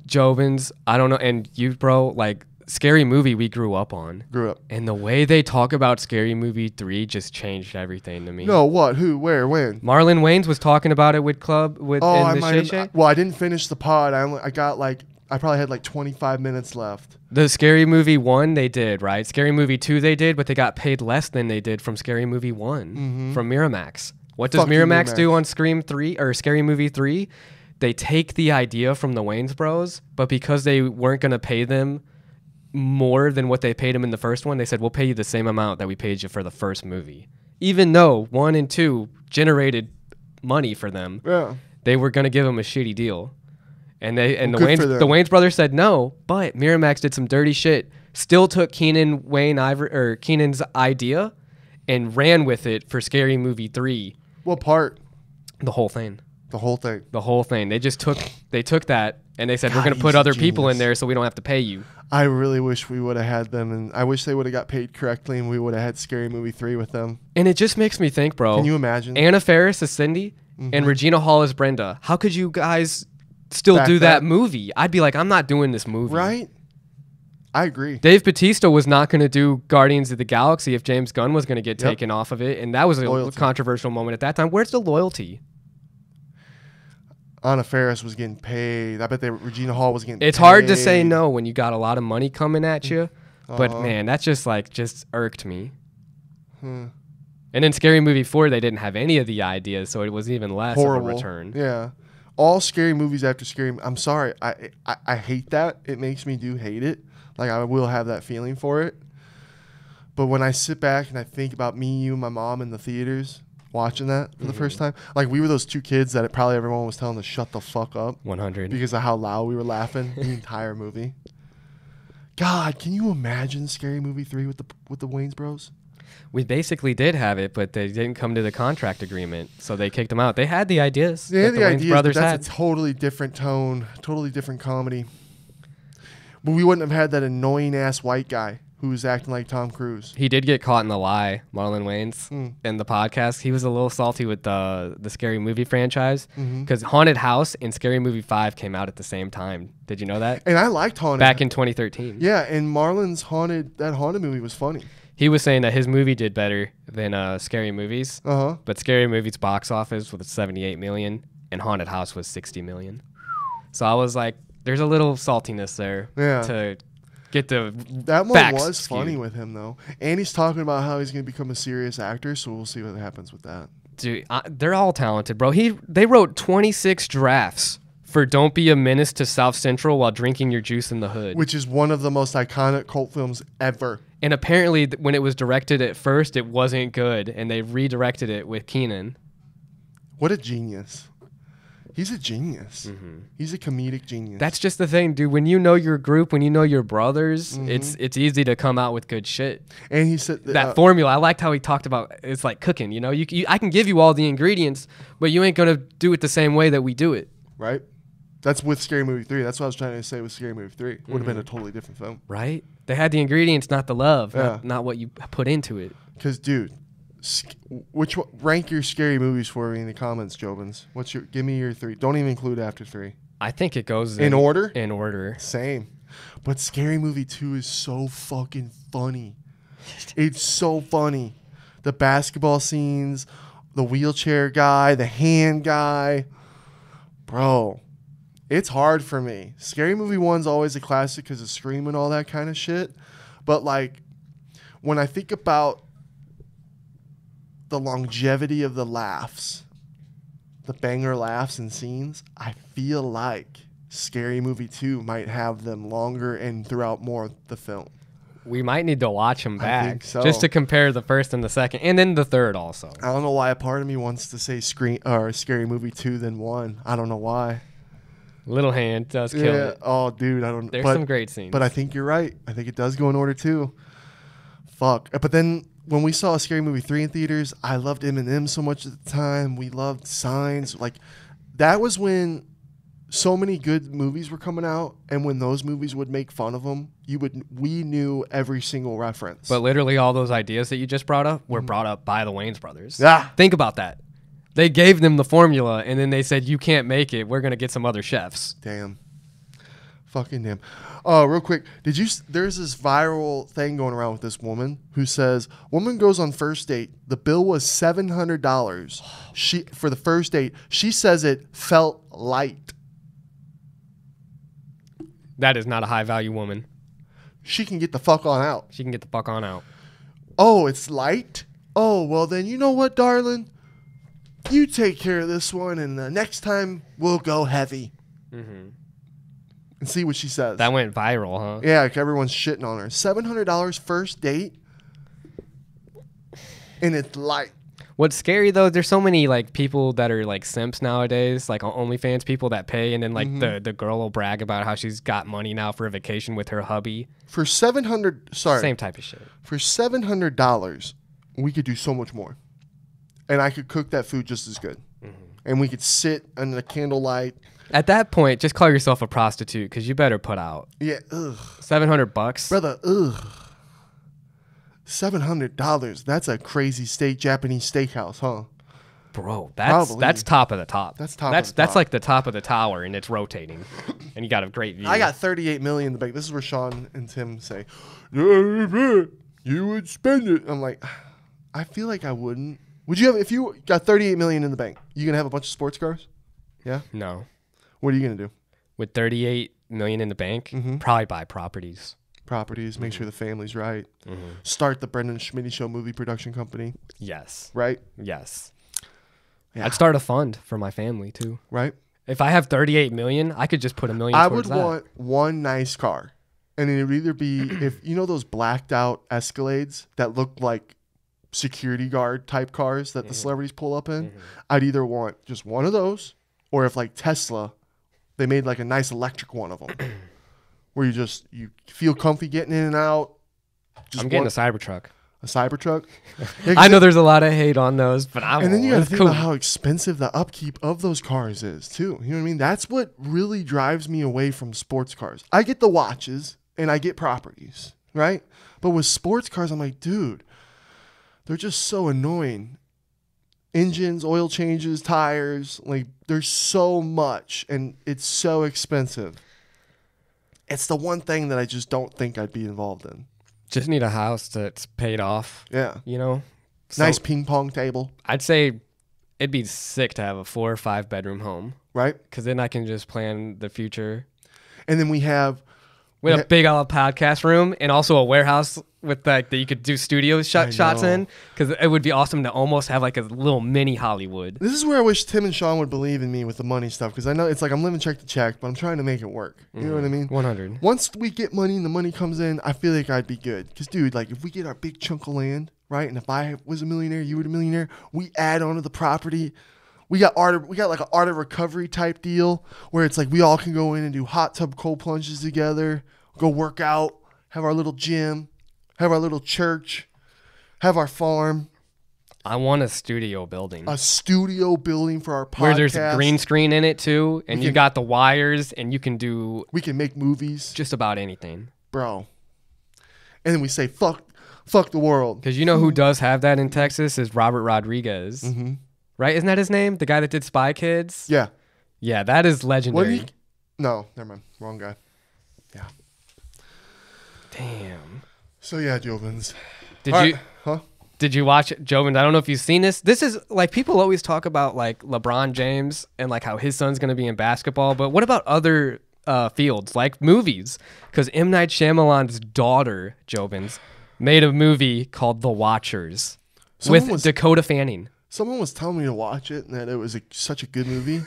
Jobins, I don't know, and you, bro, like. Scary Movie we grew up on. And the way they talk about Scary Movie 3 just changed everything to me. No, what? Who? Where? When? Marlon Wayans was talking about it with Club in the Shay. Well, I didn't finish the pod. I probably had like 25 minutes left. The Scary Movie 1 they did, right? Scary Movie 2 they did, but they got paid less than they did from Scary Movie 1 from Miramax. What does Miramax do on Scream 3 or Scary Movie 3? They take the idea from the Wayans bros, but because they weren't going to pay them more than what they paid him in the first one, they said, we'll pay you the same amount that we paid you for the first movie. Even though 1 and 2 generated money for them, they were going to give him a shitty deal. And the Wayans brothers said no, but Miramax did some dirty shit, still took Keenan's idea and ran with it for Scary Movie 3. What part? The whole thing. The whole thing. The whole thing. They took that and they said, we're going to put other people in there so we don't have to pay you. I really wish we would have had them, and I wish they would have got paid correctly, and we would have had Scary Movie 3 with them. And it just makes me think, bro. Can you imagine? Anna Faris as Cindy and Regina Hall as Brenda. How could you guys still do that movie? I'd be like, I'm not doing this movie. Right? I agree. Dave Bautista was not going to do Guardians of the Galaxy if James Gunn was going to get taken off of it, and that was a controversial moment at that time. Where's the loyalty? Anna Faris was getting paid. I bet Regina Hall was getting paid. It's hard to say no when you got a lot of money coming at you. But, man, that just irked me. And in Scary Movie 4, they didn't have any of the ideas, so it was even less of a return. Yeah. All scary movies after Scary... I'm sorry. I hate that. It makes me hate it. Like, I will have that feeling for it. But when I sit back and I think about me, you, my mom in the theaters... watching that for the first time. Like, we were those two kids that probably everyone was telling to shut the fuck up. 100. Because of how loud we were laughing the entire movie. God, can you imagine Scary Movie 3 with the Wayans bros? We basically did have it, but they didn't come to the contract agreement, so they kicked them out. They had the ideas. They had the ideas, but that's a totally different tone, totally different comedy. But we wouldn't have had that annoying-ass white guy who was acting like Tom Cruise. He did get caught in the lie, Marlon Wayans, in the podcast. He was a little salty with the Scary Movie franchise because Haunted House and Scary Movie 5 came out at the same time. Did you know that? And I liked Haunted. Back in 2013. Yeah, and Marlon's Haunted movie was funny. He was saying that his movie did better than Scary Movies, but Scary Movies box office was $78 million and Haunted House was $60 million. So I was like, there's a little saltiness there to get the that one was skewed. Funny with him though, and he's talking about how he's going to become a serious actor. So we'll see what happens with that. Dude, they're all talented, bro. They wrote 26 drafts for "Don't Be a Menace to South Central While Drinking Your Juice in the Hood," which is one of the most iconic cult films ever. And apparently, when it was directed at first, it wasn't good, and they redirected it with Keenan. What a genius! He's a genius. He's a comedic genius. That's just the thing, dude. When you know your group, when you know your brothers, it's easy to come out with good shit. And he said that formula. I liked how he talked about it's like cooking. You know, I can give you all the ingredients, but you ain't gonna do it the same way that we do it. Right. That's with Scary Movie 3. That's what I was trying to say with Scary Movie 3. Would have been a totally different film. Right. They had the ingredients, not the love, not what you put into it. Because, dude, which one, rank your scary movies for me in the comments, Jobins? Give me your 3. Don't even include after 3. I think it goes in order. In order. Same. But Scary Movie 2 is so fucking funny. It's so funny. The basketball scenes, the wheelchair guy, the hand guy, bro. It's hard for me. Scary Movie 1's always a classic because of Scream and all that kind of shit. But like, when I think about the longevity of the laughs, the banger laughs and scenes, I feel like Scary Movie 2 might have them longer and throughout more of the film. We might need to watch them back I think so. Just to compare the first and the second, and then the third also. I don't know why a part of me wants to say Scary Movie 2 than 1. I don't know why. Little Hand does kill it. Oh, dude, I don't. There's some great scenes. But I think you're right. I think it does go in order too. Fuck. But then when we saw Scary Movie 3 in theaters, I loved Eminem so much at the time. We loved Signs. Like, that was when so many good movies were coming out, and when those movies would make fun of them, we knew every single reference. But literally all those ideas that you just brought up were brought up by the Wayans brothers. Yeah. Think about that. They gave them the formula, and then they said, you can't make it. We're going to get some other chefs. Damn. Fucking damn. Oh, real quick. There's this viral thing going around with this woman who says, woman goes on first date. The bill was $700 for the first date. She says it felt light. That is not a high-value woman. She can get the fuck on out. She can get the fuck on out. Oh, it's light? Oh, well then, you know what, darling? You take care of this one, and the next time we'll go heavy. And see what she says. That went viral, huh? Yeah, like everyone's shitting on her. $700 first date, and it's light. What's scary though, there's so many like people that are like simps nowadays, like OnlyFans people that pay, and then like the girl will brag about how she's got money now for a vacation with her hubby. For $700, sorry, same type of shit. For $700, we could do so much more. And I could cook that food just as good. And we could sit under the candlelight. At that point, just call yourself a prostitute because you better put out. Yeah, ugh. $700. Brother, ugh. $700. That's a crazy Japanese steakhouse, huh? Bro, that's top of the top. That's like the top of the tower, and it's rotating. And you got a great view. I got $38 million in the bank. This is where Sean and Tim say, you would spend it. I'm like, I feel like I wouldn't. Would you have, if you got $38 million in the bank, you gonna have a bunch of sports cars? Yeah? No. What are you gonna do? With $38 million in the bank, probably buy properties. Make sure the family's right. Start the Brendan Schmitty Show movie production company. Yes. Right? Yes. Yeah. I'd start a fund for my family too. Right? If I have $38 million, I could just put $1 million I towards would want one nice car. And it would either be, if you know those blacked out Escalades that look like security guard type cars that the celebrities pull up in, I'd either want just one of those, or if like Tesla, they made like a nice electric one of them where you feel comfy getting in and out. I'm getting a Cybertruck. A Cybertruck? Yeah, I know there's a lot of hate on those, but and then you got to think about how expensive the upkeep of those cars is too. You know what I mean? That's what really drives me away from sports cars. I get the watches and I get properties, right? But with sports cars, I'm like, dude, they're just so annoying. Engines, oil changes, tires, like there's so much and it's so expensive. It's the one thing that I just don't think I'd be involved in. Just need a house that's paid off. Yeah. You know? Nice ping pong table. I'd say it'd be sick to have a 4 or 5 bedroom home. Right? Because then I can just plan the future. And then we have a big old podcast room and also a warehouse with like that you could do studio shots in, because it would be awesome to almost have like a little mini Hollywood. This is where I wish Tim and Sean would believe in me with the money stuff, because I know it's like I'm living check to check, but I'm trying to make it work. You know what I mean? 100. Once we get money and the money comes in, I feel like I'd be good. Because, dude, like if we get our big chunk of land, right, and if I was a millionaire, you were a millionaire, we add on to the property. We got like an art of recovery type deal where it's like we all can go in and do hot tub cold plunges together, go work out, have our little gym, have our little church, have our farm. I want a studio building. A studio building for our podcast. Where there's a green screen in it too, and you got the wires, and you can do... We can make movies. Just about anything. Bro. And then we say, fuck the world. Because you know who does have that in Texas is Robert Rodriguez. Mm-hmm. Right? Isn't that his name? The guy that did Spy Kids? Yeah. Yeah, that is legendary. No, never mind. Wrong guy. Yeah. Damn. So yeah, Jobins. Did you watch Jobin? I don't know if you've seen this. This is like people always talk about like LeBron James and like how his son's going to be in basketball. But what about other fields like movies? Because M. Night Shyamalan's daughter, Jobins, made a movie called The Watchers with Dakota Fanning. Someone was telling me to watch it and that it was such a good movie.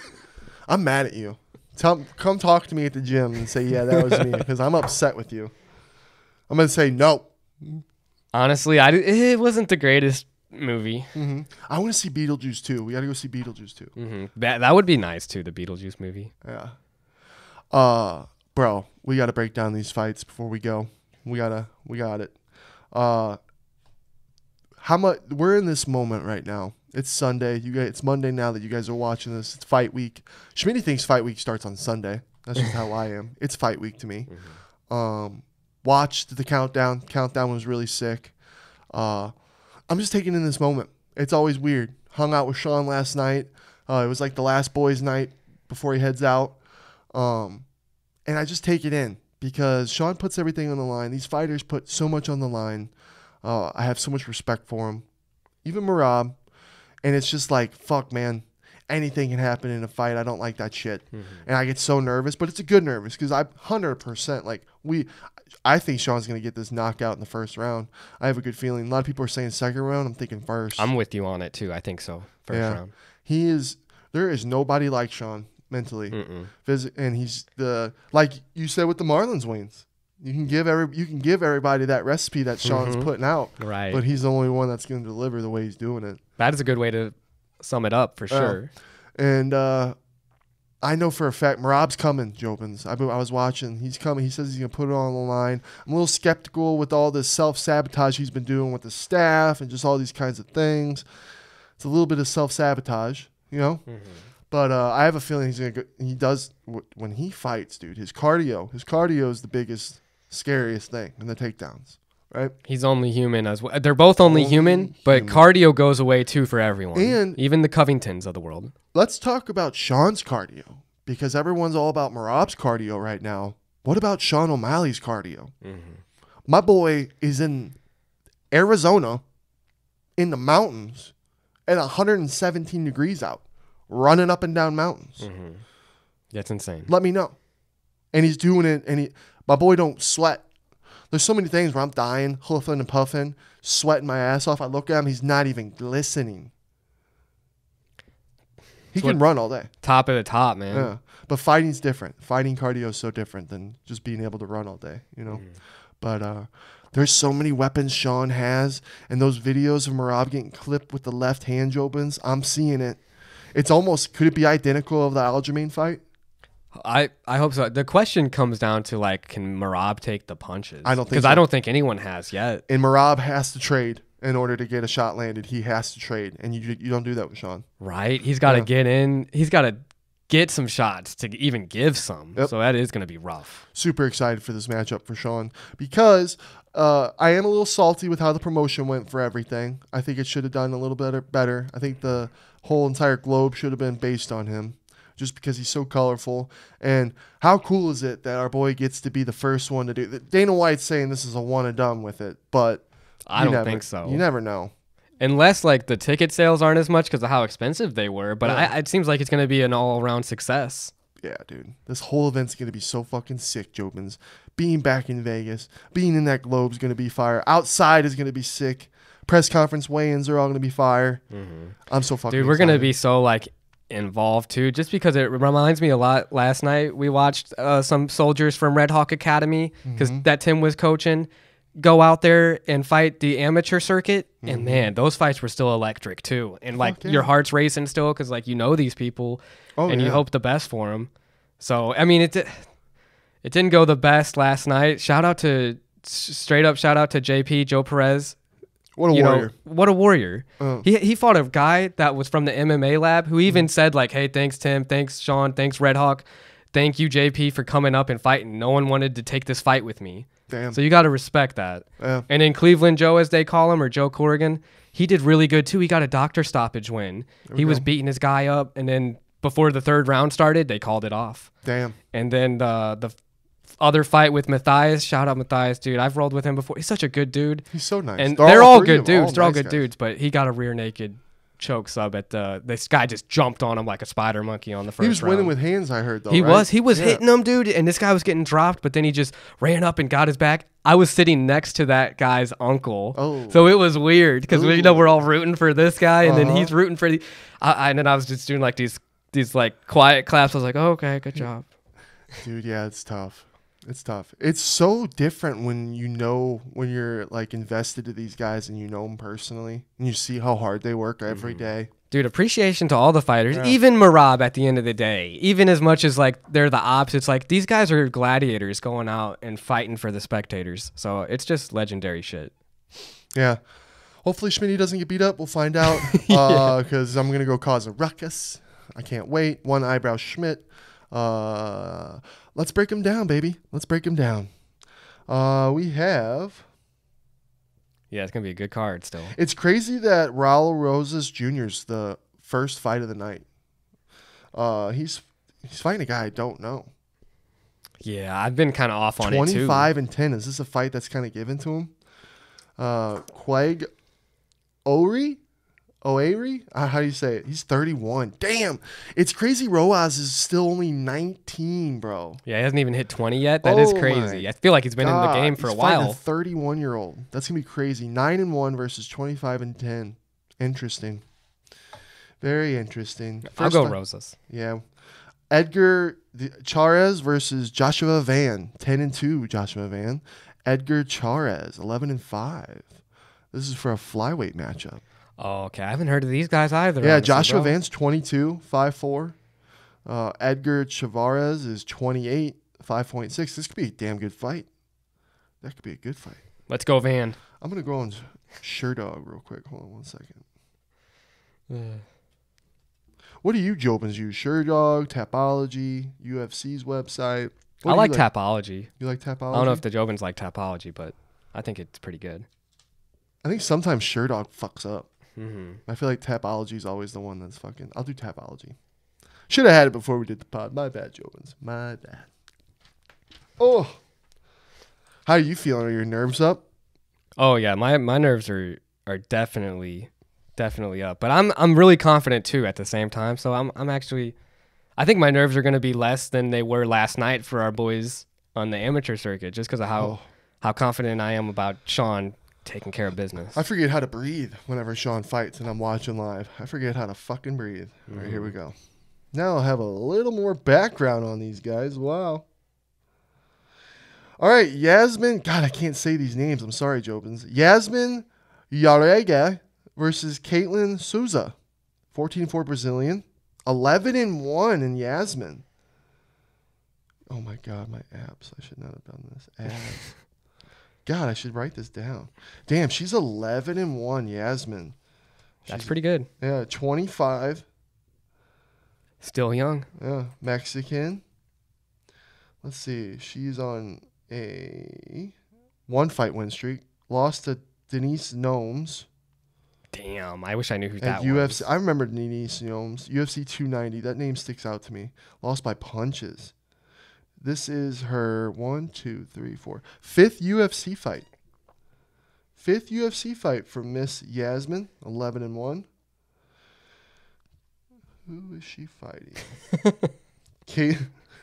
I'm mad at you. Come talk to me at the gym and say, yeah, that was me, because I'm upset with you. I'm going to say no. Honestly, it wasn't the greatest movie. Mm-hmm. I want to see Beetlejuice too. We got to go see Beetlejuice too. Mm-hmm. That would be nice too, the Beetlejuice movie. Yeah. Bro, we got to break down these fights before we go. We got it. How much we're in this moment right now. It's Sunday. It's Monday now that you guys are watching this. It's fight week. Schmitty thinks fight week starts on Sunday. That's just how I am. It's fight week to me. Mm-hmm. Watched the countdown. Countdown was really sick. I'm just taking in this moment. It's always weird. Hung out with Sean last night. It was like the last boys' night before he heads out. And I just take it in because Sean puts everything on the line. These fighters put so much on the line. I have so much respect for him. Even Merab. And it's just like, fuck, man. Anything can happen in a fight. I don't like that shit. Mm-hmm. And I get so nervous, but it's a good nervous because I'm 100% I think Sean's going to get this knockout in the first round. I have a good feeling. A lot of people are saying second round. I'm thinking first. I'm with you on it too. I think so. First round. There is nobody like Sean mentally. And he's like you said with the Marlins wins. You can give everybody that recipe that Sean's putting out. Right. But he's the only one that's going to deliver the way he's doing it. That is a good way to sum it up for sure. And I know for a fact Merab's coming, Jobins. I was watching. He's coming. He says he's going to put it on the line. I'm a little skeptical with all this self-sabotage he's been doing with the staff and just all these kinds of things. It's a little bit of self-sabotage, you know? Mm-hmm. But I have a feeling he's going to go. He does, when he fights, dude, his cardio is the biggest, scariest thing in the takedowns. Right? He's only human as well. They're both only human, but cardio goes away too for everyone. And even the Covingtons of the world. Let's talk about Sean's cardio because everyone's all about Merab's cardio right now. What about Sean O'Malley's cardio? Mm-hmm. My boy is in Arizona in the mountains at 117 degrees out, running up and down mountains. Mm-hmm. That's insane. Let me know. And he's doing it, and my boy don't sweat. There's so many things where I'm dying, huffing and puffing, sweating my ass off. I look at him, he's not even glistening. He can run all day. Top of the top, man. Yeah. But fighting's different. Fighting cardio is so different than just being able to run all day, you know? But there's so many weapons Sean has, and those videos of Merab getting clipped with the left hand, Jobins, I'm seeing it. It's almost, could it be identical of the Aljamain fight? I hope so. The question comes down to can Merab take the punches? I don't think because I don't think anyone has yet. And Merab has to trade in order to get a shot landed. He has to trade, and you don't do that with Sean. Right? He's got to get in. He's got to get some shots to even give some. Yep. So that is going to be rough. Super excited for this matchup for Sean because I am a little salty with how the promotion went for everything. I think it should have done a little better. I think the whole entire globe should have been based on him. Just because he's so colorful. And how cool is it that our boy gets to be the first one to do it? Dana White's saying this is a one and done with it, but I don't think so. You never know. Unless the ticket sales aren't as much because of how expensive they were, but it seems like it's going to be an all-around success. Yeah, dude. This whole event's going to be so fucking sick, Jobins. Being back in Vegas, being in that globe is going to be fire. Outside is going to be sick. Press conference weigh-ins are all going to be fire. Mm-hmm. I'm so fucking excited. We're going to be so involved too, just because it reminds me a lot. Last night we watched some soldiers from Red Hawk Academy because that Tim was coaching go out there and fight the amateur circuit, and Mm-hmm. man, those fights were still electric too. And like yeah. your heart's racing still because like you know these people, and you yeah. hope the best for them. So I mean, it didn't go the best last night. Straight up shout out to JP Joe Perez. What a warrior. What a warrior. Oh. He fought a guy that was from the MMA lab who even said like, hey, thanks Tim, thanks Sean, thanks Red Hawk, thank you JP for coming up and fighting. No one wanted to take this fight with me. Damn. So you got to respect that. Yeah. And in Cleveland Joe, as they call him, or Joe Corrigan, he did really good too. He got a doctor stoppage win. He was beating his guy up, and then before the third round started, they called it off. Damn. And then the other fight with Matthias, shout out Matthias, dude. I've rolled with him before. He's such a good dude. He's so nice. And they're all good dudes. They're all nice good guys. dudes, but he got a rear naked choke sub at this guy just jumped on him like a spider monkey on the first He was round. winning with hands, I heard, though. He right? was Yeah. hitting him, dude, and this guy was getting dropped, but then he just ran up and got his back. I was sitting next to that guy's uncle. Oh. So it was weird because we're all rooting for this guy, and then he's rooting for and then I was just doing like these like quiet claps. I was like, oh, okay, good job. Dude, yeah, it's tough. It's tough. It's so different when you're like invested to these guys and you know them personally and you see how hard they work every day. Dude, appreciation to all the fighters, even Merab at the end of the day. Even as much as like they're the ops, it's like these guys are gladiators going out and fighting for the spectators. So it's just legendary shit. Yeah. Hopefully Schmitty doesn't get beat up. We'll find out because I'm going to go cause a ruckus. I can't wait. One eyebrow Schmidt. Let's break him down, baby. Let's break him down. We have... Yeah, it's going to be a good card still. It's crazy that Raul Rosas Jr. is the first fight of the night. He's fighting a guy I don't know. Yeah, I've been kind of off on it too. 25-10. Is this a fight that's kind of given to him? Quag Oeri? How do you say it? He's 31. Damn. It's crazy Roaz is still only 19, bro. Yeah, he hasn't even hit 20 yet. That is crazy. I feel like he's been in the game for a while. 31-year-old. That's going to be crazy. 9-1 versus 25-10. Interesting. Very interesting. I'll go Rosas. Yeah. Edgar Chairez versus Joshua Van. 10-2 Joshua Van. Edgar Chairez 11-5. This is for a flyweight matchup. Oh, okay. I haven't heard of these guys either. Yeah, honestly, Joshua bro. Van's 22, 5'4". Edgar Chavarez is 28, 5.6. This could be a damn good fight. That could be a good fight. Let's go, Van. I'm going to go on Sherdog real quick. Hold on 1 second. What do you Jobins use? Sherdog, Tapology, UFC's website. I like Tapology. You like Tapology? I don't know if the Jobins like Tapology, but I think it's pretty good. I think sometimes Sherdog fucks up. Mm-hmm. I feel like Tapology is always the one that's fucking... I'll do Tapology. Should have had it before we did the pod. My bad, Jobins. My bad. Oh. How are you feeling? Are your nerves up? Oh, yeah. My nerves are definitely up. But I'm really confident, too, at the same time. So I'm actually... I think my nerves are going to be less than they were last night for our boys on the amateur circuit, just because of how confident I am about Sean taking care of business. I forget how to breathe whenever Sean fights and I'm watching live. I forget how to fucking breathe. All right, here we go. Now I'll have a little more background on these guys. Wow. All right, Yasmin. God, I can't say these names. I'm sorry, Jobins. Yasmin Yarega versus Caitlin Souza. 14-4 Brazilian. 11-1 in Yasmin. Oh, my God, my abs. I should not have done this. Abs. God, I should write this down. Damn, she's 11-1, Yasmin. That's pretty good. Yeah, 25. Still young. Yeah, Mexican. Let's see. She's on a 1-fight win streak. Lost to Denise Gnomes. Damn, I wish I knew who At that UFC. was. I remember Denise Gnomes. UFC 290. That name sticks out to me. Lost by punches. This is her 5th UFC fight. 5th UFC fight for Miss Yasmin, 11-1. Who is she fighting? Hey,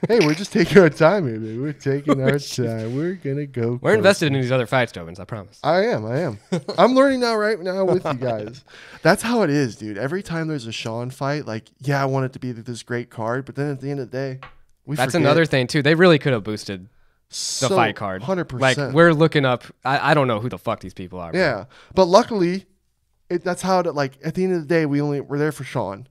we're just taking our time here, baby. We're taking our time. We're gonna go. We're invested in these other fights, Jobins, I promise. I am. I'm learning right now with you guys. That's how it is, dude. Every time there's a Sean fight, like, yeah, I want it to be this great card, but then at the end of the day, That's another thing too. They really could have boosted So, fight card. 100%. Like, we're looking up. I don't know who the fuck these people are. Yeah, but luckily, that's how it, like, at the end of the day, we're there for Sean.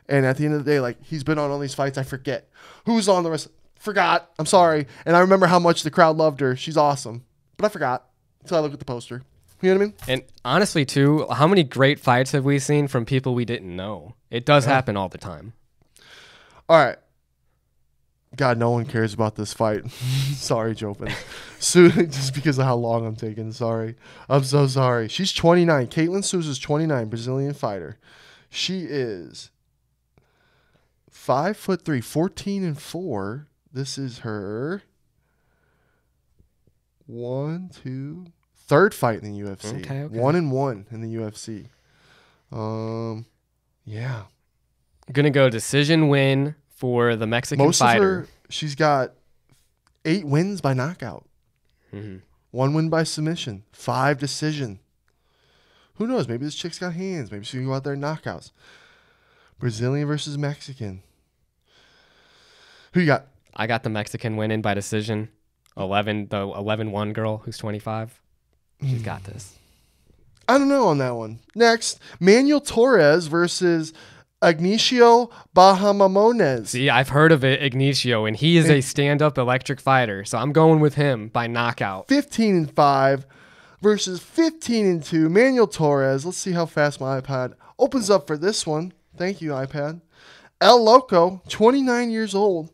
And at the end of the day, like, he's been on all these fights. I forget who's on the rest. Forgot. I'm sorry. And I remember how much the crowd loved her. She's awesome. But I forgot. So I look at the poster. You know what I mean? And honestly, too, how many great fights have we seen from people we didn't know? It does happen all the time. All right. God, no one cares about this fight. Sorry, Jobin. Just because of how long I'm taking. Sorry. I'm so sorry. She's 29. Caitlin Souza's 29, Brazilian fighter. She is 5'3", 14-4. This is her third fight in the UFC. Okay. 1-1 in the UFC. Yeah. Gonna go decision win for the Mexican fighter. She's got 8 wins by knockout. 1 win by submission. 5 decision. Who knows? Maybe this chick's got hands. Maybe she can go out there and knockouts. Brazilian versus Mexican. Who you got? I got the Mexican winning by decision. The 11-1 girl who's 25. She's got this. I don't know on that one. Next, Manuel Torres versus Ignacio Bahamamonez. See, I've heard of it, Ignacio, and he is a stand-up electric fighter, so I'm going with him by knockout. 15-5 versus 15-2. Manuel Torres. Let's see how fast my iPad opens up for this one. Thank you, iPad. El Loco, 29 years old.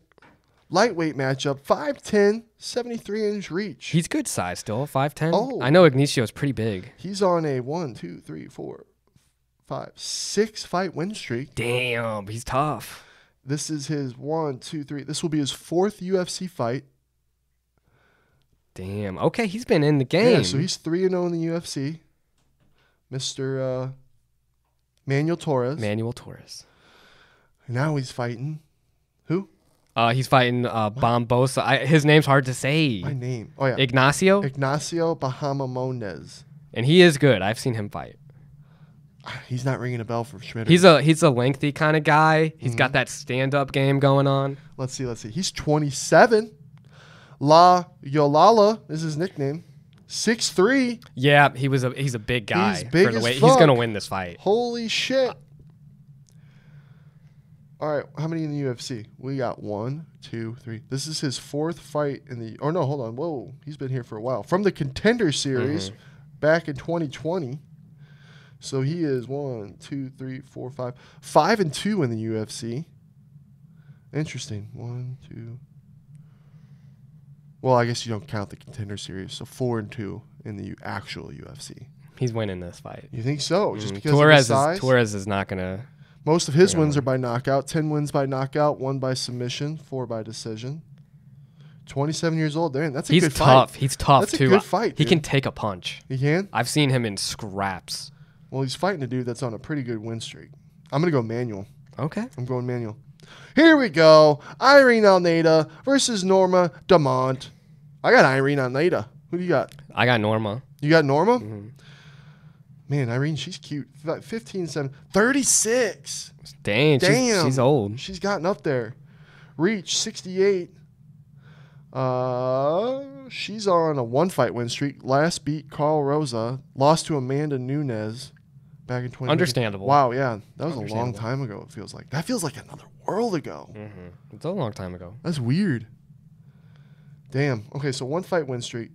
Lightweight matchup, 5'10", 73-inch reach. He's good size still, 5'10". Oh. I know Ignacio's pretty big. He's on a 6 fight win streak. Damn, he's tough. This is his 3. This will be his 4th UFC fight. Damn. Okay, he's been in the game. Yeah, so he's 3-0 in the UFC. Mr. Manuel Torres. Manuel Torres. And now he's fighting who? He's fighting Bombosa. His name's hard to say. My name. Oh, yeah. Ignacio Bahamamonez. And he is good. I've seen him fight. He's not ringing a bell for Schmidt. He's a lengthy kind of guy. He's got that stand-up game going on. Let's see. He's 27. La Yolala is his nickname. 6'3". Yeah, he's a big guy. He's big for the as weight. fuck. He's gonna win this fight. Holy shit. All right, how many in the UFC? We got 1, 2, 3. This is his 4th fight in the... Oh, no, hold on. Whoa, he's been here for a while. From the Contender Series back in 2020. So he is 1, 2, 3, 4, 5. 5-2 in the UFC. Interesting. 1, 2... Well, I guess you don't count the Contender Series. So 4-2 in the actual UFC. He's winning this fight. You think so? Just because of his size? Torres is not going to... Most of his wins are by knockout. 10 wins by knockout, 1 by submission, 4 by decision. 27 years old. Damn, that's a good fight. He's tough, that's too. That's a good fight, He dude. can take a punch. He can? I've seen him in scraps. Well, he's fighting a dude that's on a pretty good win streak. I'm going to go Manuel. Okay. I'm going Manuel. Here we go. Irene Almeida versus Norma Dumont. I got Irene Almeida. Who do you got? I got Norma. You got Norma? Man, Irene, she's cute. 15-7. 36. Damn. She's old. She's gotten up there. Reach, 68. She's on a 1-fight win streak. Last beat Carl Rosa. Lost to Amanda Nunes back in 2020. Understandable. Wow, yeah. That was a long time ago, it feels like. That feels like another world ago. It's a long time ago. That's weird. Damn. Okay, so 1-fight win streak.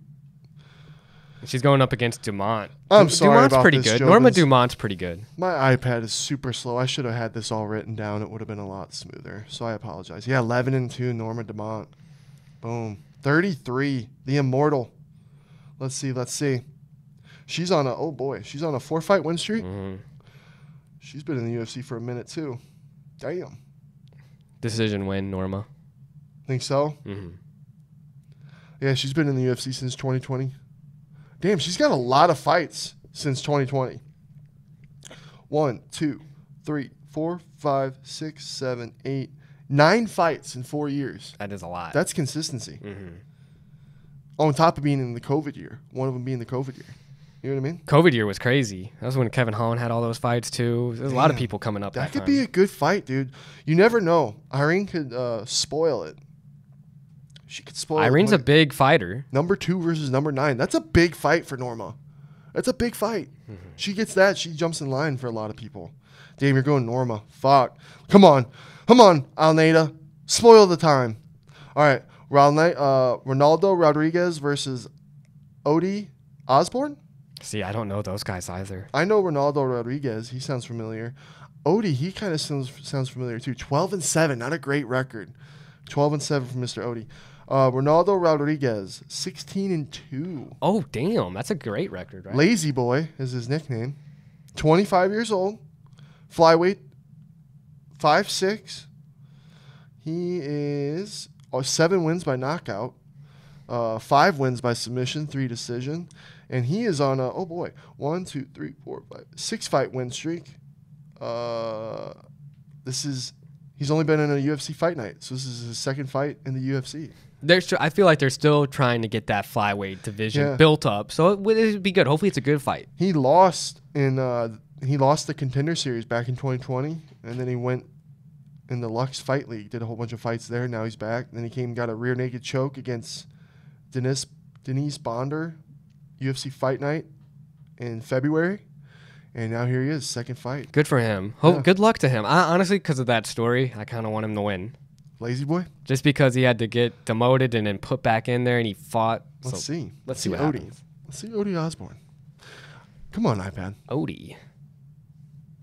She's going up against Dumont. I'm sorry Dumont's about pretty this, good. Jobins. Norma Dumont's pretty good. My iPad is super slow. I should have had this all written down. It would have been a lot smoother. So I apologize. Yeah, 11-2, Norma Dumont. Boom. 33, the immortal. Let's see. She's on a 4-fight win streak. She's been in the UFC for a minute too. Damn. Decision win, Norma. Think so? Yeah, she's been in the UFC since 2020. Damn, she's got a lot of fights since 2020. 1, 2, 3, 4, 5, 6, 7, 8, 9 fights in 4 years. That is a lot. That's consistency. On top of being in the COVID year. One of them being the COVID year. You know what I mean? COVID year was crazy. That was when Kevin Holland had all those fights too. There's a lot of people coming up. That could be a good fight, dude. You never know. Irene could spoil it. She could spoil. Irene's a big fighter. Number 2 versus number 9. That's a big fight for Norma. That's a big fight. She gets that. She jumps in line for a lot of people. Damn, you're going Norma. Fuck. Come on, Almeida. Spoil the time. All right, Ronaldo Rodriguez versus Odie Osborne. See, I don't know those guys either. I know Ronaldo Rodriguez. He sounds familiar. Odie, he kind of sounds familiar too. 12-7, not a great record. 12-7 for Mr. Odie. Ronaldo Rodriguez, 16-2. Oh, damn. That's a great record, right? Lazy Boy is his nickname. 25 years old. Flyweight, 5'6". He is 7 wins by knockout, 5 wins by submission, 3 decision. And he is on a, 1, 2, 3, 4, 5, 6 fight win streak. He's only been in a UFC fight night, so this is his second fight in the UFC. I feel like they're still trying to get that flyweight division built up, so it would be good. Hopefully, it's a good fight. He lost the Contender Series back in 2020, and then he went in the Lux Fight League, did a whole bunch of fights there. Now he's back. Then he got a rear naked choke against Denise Bonder, UFC Fight Night in February. And now here he is, second fight. Good for him. Good luck to him. Honestly, because of that story, I kind of want him to win. Lazy Boy? Just because he had to get demoted and then put back in there and he fought. Let's see what Odie happens. Let's see Odie Osborne. Come on, iPad. Odie.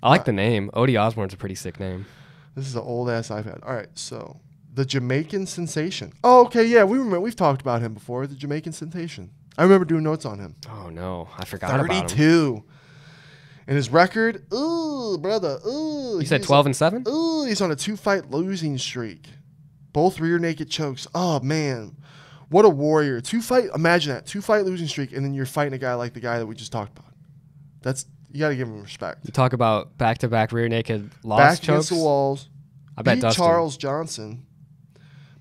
I like the name. Odie Osborne's a pretty sick name. This is an old-ass iPad. All right, so the Jamaican Sensation. Oh, okay, yeah, we've talked about him before, the Jamaican Sensation. I remember doing notes on him. Oh, no. I forgot about him. 32. And his record, brother. You said 12-7? He's on a 2-fight losing streak. Both rear naked chokes. Oh, man. What a warrior. Imagine that. 2-fight losing streak, and then you're fighting a guy like the guy that we just talked about. You got to give him respect. You talk about back-to-back rear naked loss Back chokes. against the walls. I bet Dustin. Charles Johnson.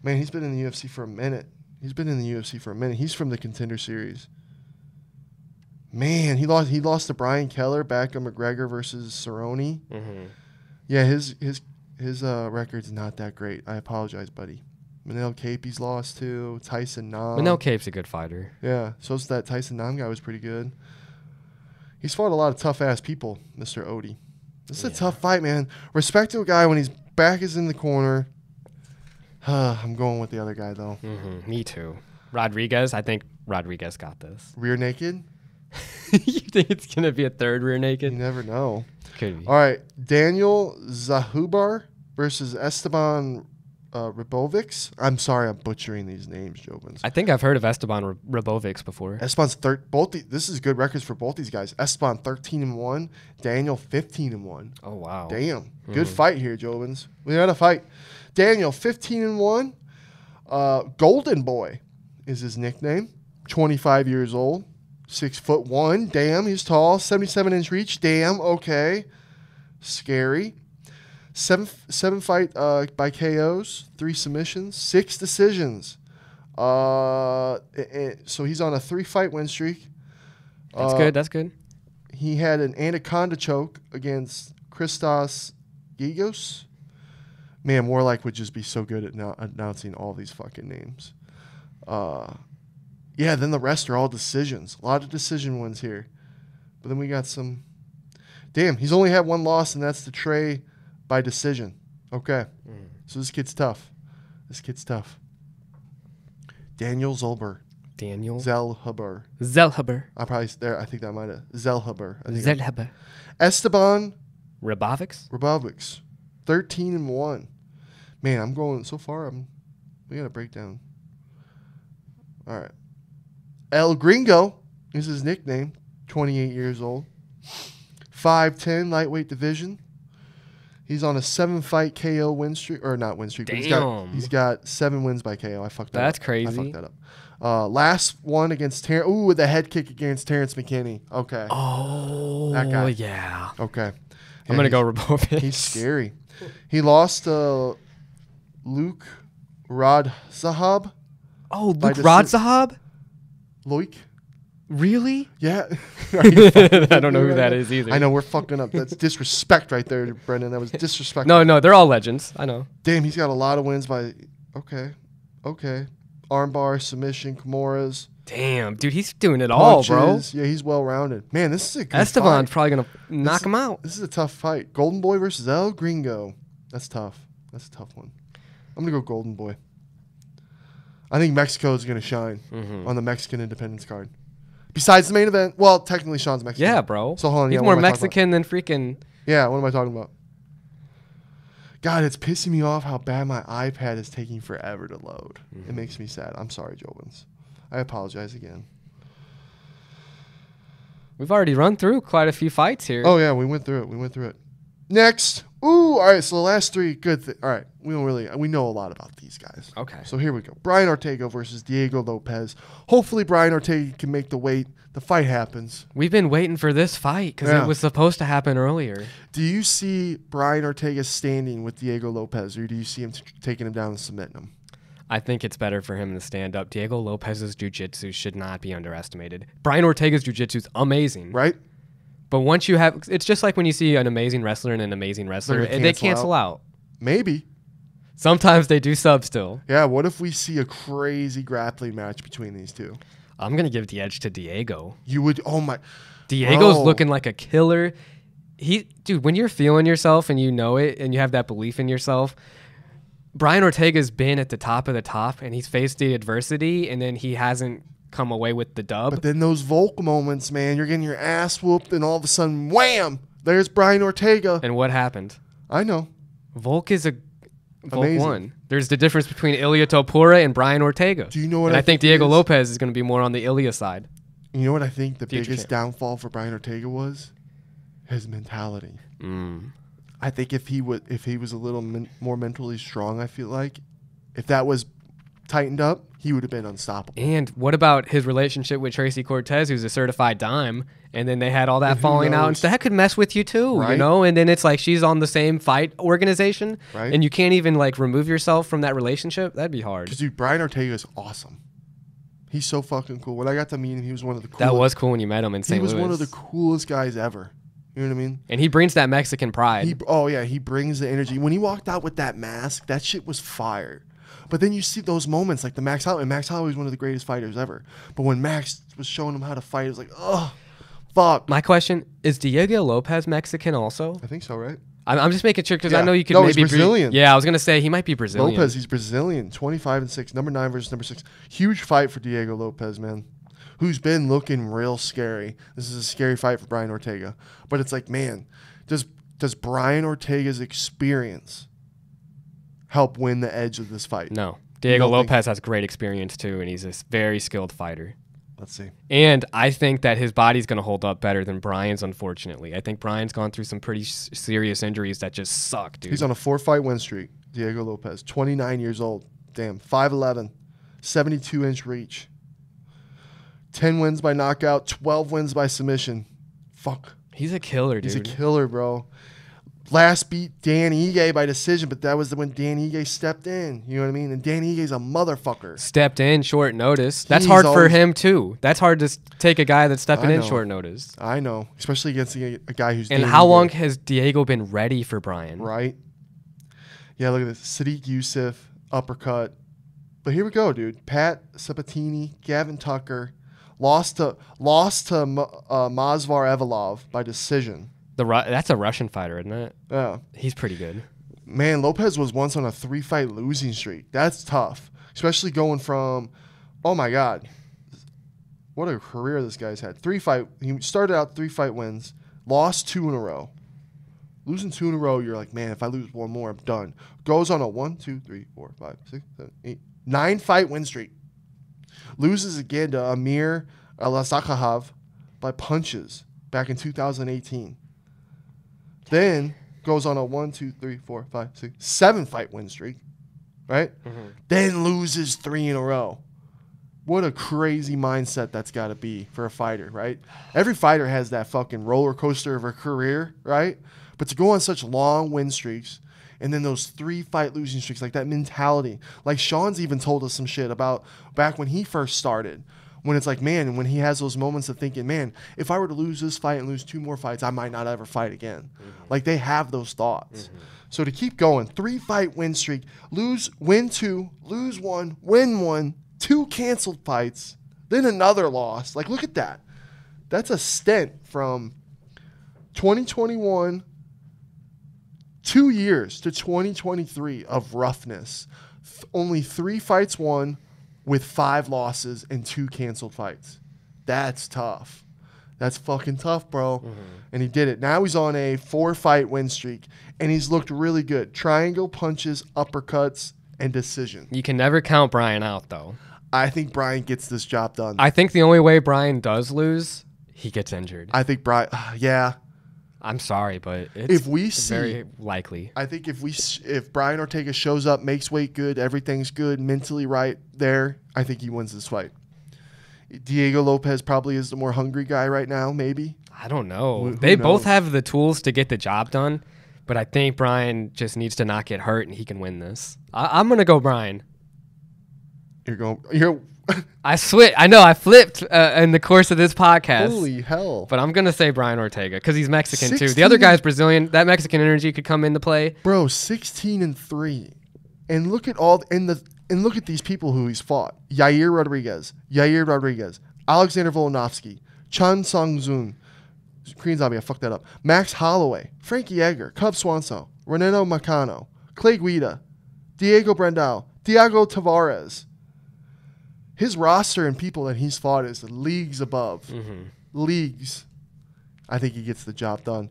Man, he's been in the UFC for a minute. He's from the Contender Series. Man, he lost to Brian Keller back on McGregor versus Cerrone. Mm-hmm. Yeah, his record's not that great. I apologize, buddy. Manel Cape he's lost to. Tyson Nam. Manel Cape's a good fighter. Yeah, so's that Tyson Nam guy was pretty good. He's fought a lot of tough-ass people, Mr. Odie. This is a tough fight, man. Respect to a guy when his back is in the corner. I'm going with the other guy, though. Mm-hmm. Me too. Rodriguez, I think Rodriguez got this. Rear naked? You think it's going to be a third rear naked? You never know. Could be. All right, Daniel Zahubar versus Esteban Ribovics. I'm sorry, I'm butchering these names, Jobins. I think I've heard of Esteban Ribovics before. Esteban's this is good records for both these guys. Esteban 13-1, Daniel 15-1. Oh wow! Damn, good fight here, Jobins. We had a fight. Daniel 15-1. Golden Boy is his nickname. 25 years old, 6'1". Damn, he's tall. 77-inch reach. Damn, okay, scary. Seven fight by KOs, 3 submissions, 6 decisions. So he's on a 3-fight win streak. That's good. He had an anaconda choke against Christos Gigos. Man, Warlike would just be so good at announcing all these fucking names. Yeah, then the rest are all decisions. A lot of decision wins here. But then we got some... Damn, he's only had 1 loss, and that's to Trey by decision. Okay. So this kid's tough. Daniel Zellhuber. I think that might have... Zellhuber. Esteban Ribovics. 13-1. Man, I'm going so far. We got to break down. All right. El Gringo is his nickname. 28 years old. 5'10", lightweight division. He's on a 7-fight KO win streak, or not win streak. Damn. He's got 7 wins by KO. I fucked that up. That's crazy. I fucked that up. Last one against Terrence. Ooh, with a head kick against Terrence McKinney. Okay. Oh, that guy. Yeah. Okay. I'm going to go Ribovics. He's scary. He lost to Luke Radzahab. Oh, Luke Radzahab? Loic? Really? Yeah. I don't know who that is either. I know, we're fucking up. That's disrespect right there, Brendan. That was disrespectful. No, they're all legends. I know. Damn, he's got a lot of wins by... Okay. armbar, submission, Kimuras. Damn, dude, he's doing it all, bro. Yeah, he's well-rounded. Man, this is a good Esteban's fight. probably going to knock him out. This is a tough fight. Golden Boy versus El Gringo. That's tough. That's a tough one. I'm going to go Golden Boy. I think Mexico is going to shine on the Mexican independence card. Besides the main event, well, technically Sean's Mexican. Yeah, bro. So hold on, he's more Mexican than freaking. Yeah, what am I talking about? God, it's pissing me off how bad my iPad is taking forever to load. It makes me sad. I'm sorry, JOBINS. I apologize again. We've already run through quite a few fights here. Oh yeah, we went through it. Next. Ooh, all right, so the last three, good. All right, we know a lot about these guys. Okay. So here we go. Brian Ortega versus Diego Lopez. Hopefully Brian Ortega can make the weight. The fight happens. We've been waiting for this fight because it was supposed to happen earlier. Do you see Brian Ortega standing with Diego Lopez, or do you see him taking him down and submitting him? I think it's better for him to stand up. Diego Lopez's jiu-jitsu should not be underestimated. Brian Ortega's jiu-jitsu is amazing. Right? But once you have, it's just like when you see an amazing wrestler and an amazing wrestler, they cancel out. Maybe. Sometimes they do sub still. Yeah, what if we see a crazy grappling match between these two? I'm going to give the edge to Diego. You would, oh my. Diego's looking like a killer. Dude, when you're feeling yourself and you know it and you have that belief in yourself, Brian Ortega's been at the top of the top and he's faced the adversity and then he hasn't come away with the dub. But then those Volk moments, man, you're getting your ass whooped and all of a sudden, wham, there's Brian Ortega. And what happened? I know. Volk is a Volk won. There's the difference between Ilia Topuria and Brian Ortega. Do you know what and I think Diego Lopez is going to be more on the Ilia side. You know what I think the biggest downfall for Brian Ortega was? His mentality. I think if he was a little more mentally strong, I feel like if that was tightened up, he would have been unstoppable. And what about his relationship with Tracy Cortez, who's a certified dime, and then they had all that falling out, and that could mess with you too, you know? And then it's like she's on the same fight organization, and you can't even like remove yourself from that relationship. That'd be hard. Because dude, Brian Ortega is awesome. He's so fucking cool. When I got to meet him, he was one of the coolest. That was cool when you met him in St. Louis. He was one of the coolest guys ever. You know what I mean? And he brings that Mexican pride. He brings the energy. When he walked out with that mask, that shit was fire. But then you see those moments like the Max Holloway. Max Holloway is one of the greatest fighters ever. But when Max was showing him how to fight, it was like, oh, fuck. My question, is Diego Lopez Mexican also? I think so, right? I'm just making sure because I know you could he's Brazilian. Yeah, I was going to say he might be Brazilian. Lopez, he's Brazilian. 25-6. Number 9 versus number 6. Huge fight for Diego Lopez, man. Who's been looking real scary. This is a scary fight for Brian Ortega. But it's like, man, does Brian Ortega's experience help win the edge of this fight? No. Diego Lopez has great experience too, and he's a very skilled fighter. Let's see. And I think that his body's going to hold up better than Brian's, unfortunately. I think Brian's gone through some pretty serious injuries that just suck, dude. He's on a 4-fight win streak, Diego Lopez. 29 years old. Damn. 5'11", 72-inch reach. 10 wins by knockout, 12 wins by submission. Fuck. He's a killer, dude. He's a killer, bro. Last beat Dan Ige by decision, but that was when Dan Ige stepped in. You know what I mean? And Dan Ige's a motherfucker. Stepped in short notice. That's hard for him, too. That's hard to take a guy that's stepping in short notice. I know. Especially against a guy who's... And how long has Diego been ready for Brian? Right. Yeah, look at this. Sadiq Youssef, uppercut. But here we go, dude. Pat Sabatini, Gavin Tucker... Lost to Mazvar Evolov by decision. That's a Russian fighter, isn't it? Yeah. He's pretty good. Man, Lopez was once on a 3-fight losing streak. That's tough. Especially going from, oh my God. What a career this guy's had. He started out 3-fight wins, lost 2 in a row. Losing 2 in a row, you're like, man, if I lose one more, I'm done. Goes on a 1, 2, 3, 4, 5, 6, 7, 8, 9-fight win streak. Loses again to Amir Alasakhav by punches back in 2018. Then goes on a 1, 2, 3, 4, 5, 6, 7-fight win streak, right? Then loses 3 in a row. What a crazy mindset that's got to be for a fighter, right? Every fighter has that fucking roller coaster of a career, right? But to go on such long win streaks and then those 3-fight losing streaks, like that mentality. Like Sean's even told us some shit about back when he first started. When it's like, man, when he has those moments of thinking, man, if I were to lose this fight and lose 2 more fights, I might not ever fight again. Like they have those thoughts. So to keep going, 3-fight win streak, win 2, lose 1, win 1, 2 canceled fights, then another loss. Like, look at that. That's a stint from 2021, 2 years to 2023 of roughness. Only 3 fights won with 5 losses and 2 canceled fights. That's tough. That's fucking tough, bro. And he did it. Now he's on a 4-fight win streak, and he's looked really good. Triangle punches, uppercuts, and decision. You can never count Brian out, though. I think Brian gets this job done. I think the only way Brian does lose, he gets injured. I think Brian, yeah. I'm sorry, but it's very likely. I think if Brian Ortega shows up, makes weight good, everything's good, mentally right there, I think he wins this fight. Diego Lopez probably is the more hungry guy right now, maybe. I don't know. Who they knows? both have the tools to get the job done, but I think Brian just needs to not get hurt, and he can win this. I'm going to go Brian. You're I know I flipped in the course of this podcast. Holy hell. But I'm going to say Brian Ortega because he's Mexican too. The other guy's Brazilian. That Mexican energy could come into play. Bro, 16-3. And look at look at these people who he's fought. Yair Rodriguez, Alexander Volkanovski, Chan Sung-Jun, Korean Zombie, I fucked that up. Max Holloway, Frankie Edgar, Cub Swanso, Renato Macano, Clay Guida, Diego Brandao, Thiago Tavares. His roster and people that he's fought is leagues above. Leagues. I think he gets the job done.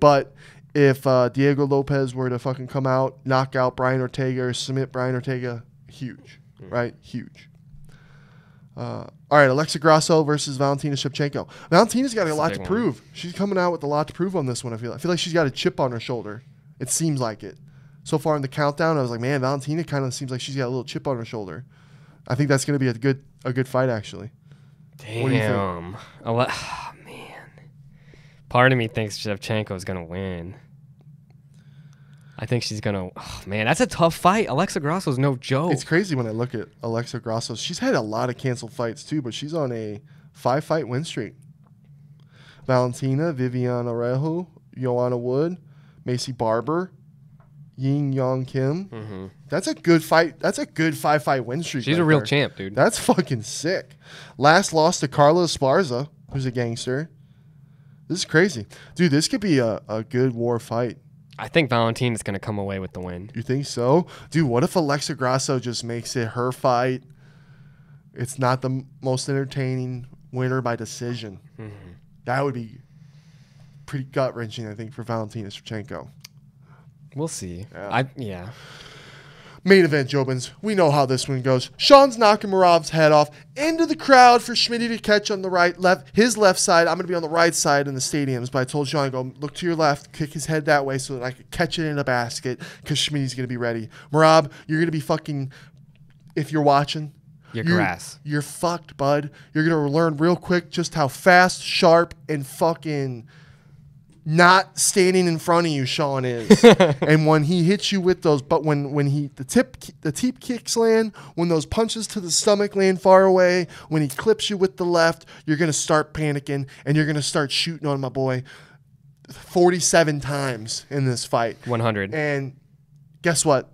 But if Diego Lopez were to fucking come out, knock out Brian Ortega or submit Brian Ortega, huge. Right? Huge. All right, Alexa Grasso versus Valentina Shevchenko. Valentina's got a lot to prove. She's coming out with a lot to prove on this one, I feel like she's got a chip on her shoulder. It seems like it. So far in the countdown, I was like, man, Valentina kind of seems like she's got a little chip on her shoulder. I think that's going to be a good fight, actually. Damn. What do you think? Oh, man. Part of me thinks Shevchenko's going to win. I think she's going to... Oh, man, that's a tough fight. Alexa Grasso's no joke. It's crazy when I look at Alexa Grasso. She's had a lot of canceled fights, too, but she's on a 5-fight win streak. Valentina, Viviane Orejo, Joanna Wood, Macy Barber, Yin Yong Kim. That's a good fight. That's a good 5-fight win streak. She's a real champ, dude. That's fucking sick. Last loss to Carla Esparza, who's a gangster. This is crazy. Dude, this could be a good war fight. I think Valentina's going to come away with the win. You think so? Dude, what if Alexa Grasso just makes it her fight? It's not the most entertaining, winner by decision. That would be pretty gut-wrenching, I think, for Valentina Shevchenko. We'll see. Yeah. Main event, Jobins. We know how this one goes. Sean's knocking Merab's head off into the crowd for Schmitty to catch on the his left side. I'm going to be on the right side in the stadiums, but I told Sean, go look to your left, kick his head that way so that I could catch it in a basket because Schmitty's going to be ready. Merab, you're going to be fucking, if you're watching, you're fucked, bud. You're going to learn real quick just how fast, sharp, and fucking not standing in front of you Sean is. And when he hits you with those, but when the teep kicks land, when those punches to the stomach land far away, when he clips you with the left, you're going to start panicking and you're going to start shooting on my boy 47 times in this fight. 100. And guess what?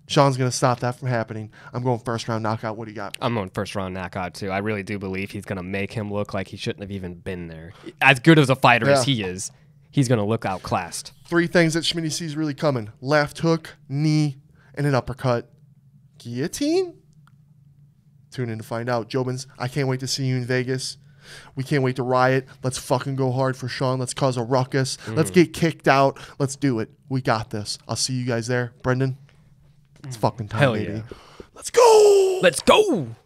Sean's going to stop that from happening. I'm going first round knockout. What do you got? I'm going first round knockout, too. I really do believe he's going to make him look like he shouldn't have even been there. As good as a fighter as he is, he's going to look outclassed. 3 things that Schmitty sees really coming. Left hook, knee, and an uppercut. Guillotine? Tune in to find out. Jobins, I can't wait to see you in Vegas. We can't wait to riot. Let's fucking go hard for Sean. Let's cause a ruckus. Let's get kicked out. Let's do it. We got this. I'll see you guys there. Brendan? It's fucking time, baby. Yeah. Let's go! Let's go!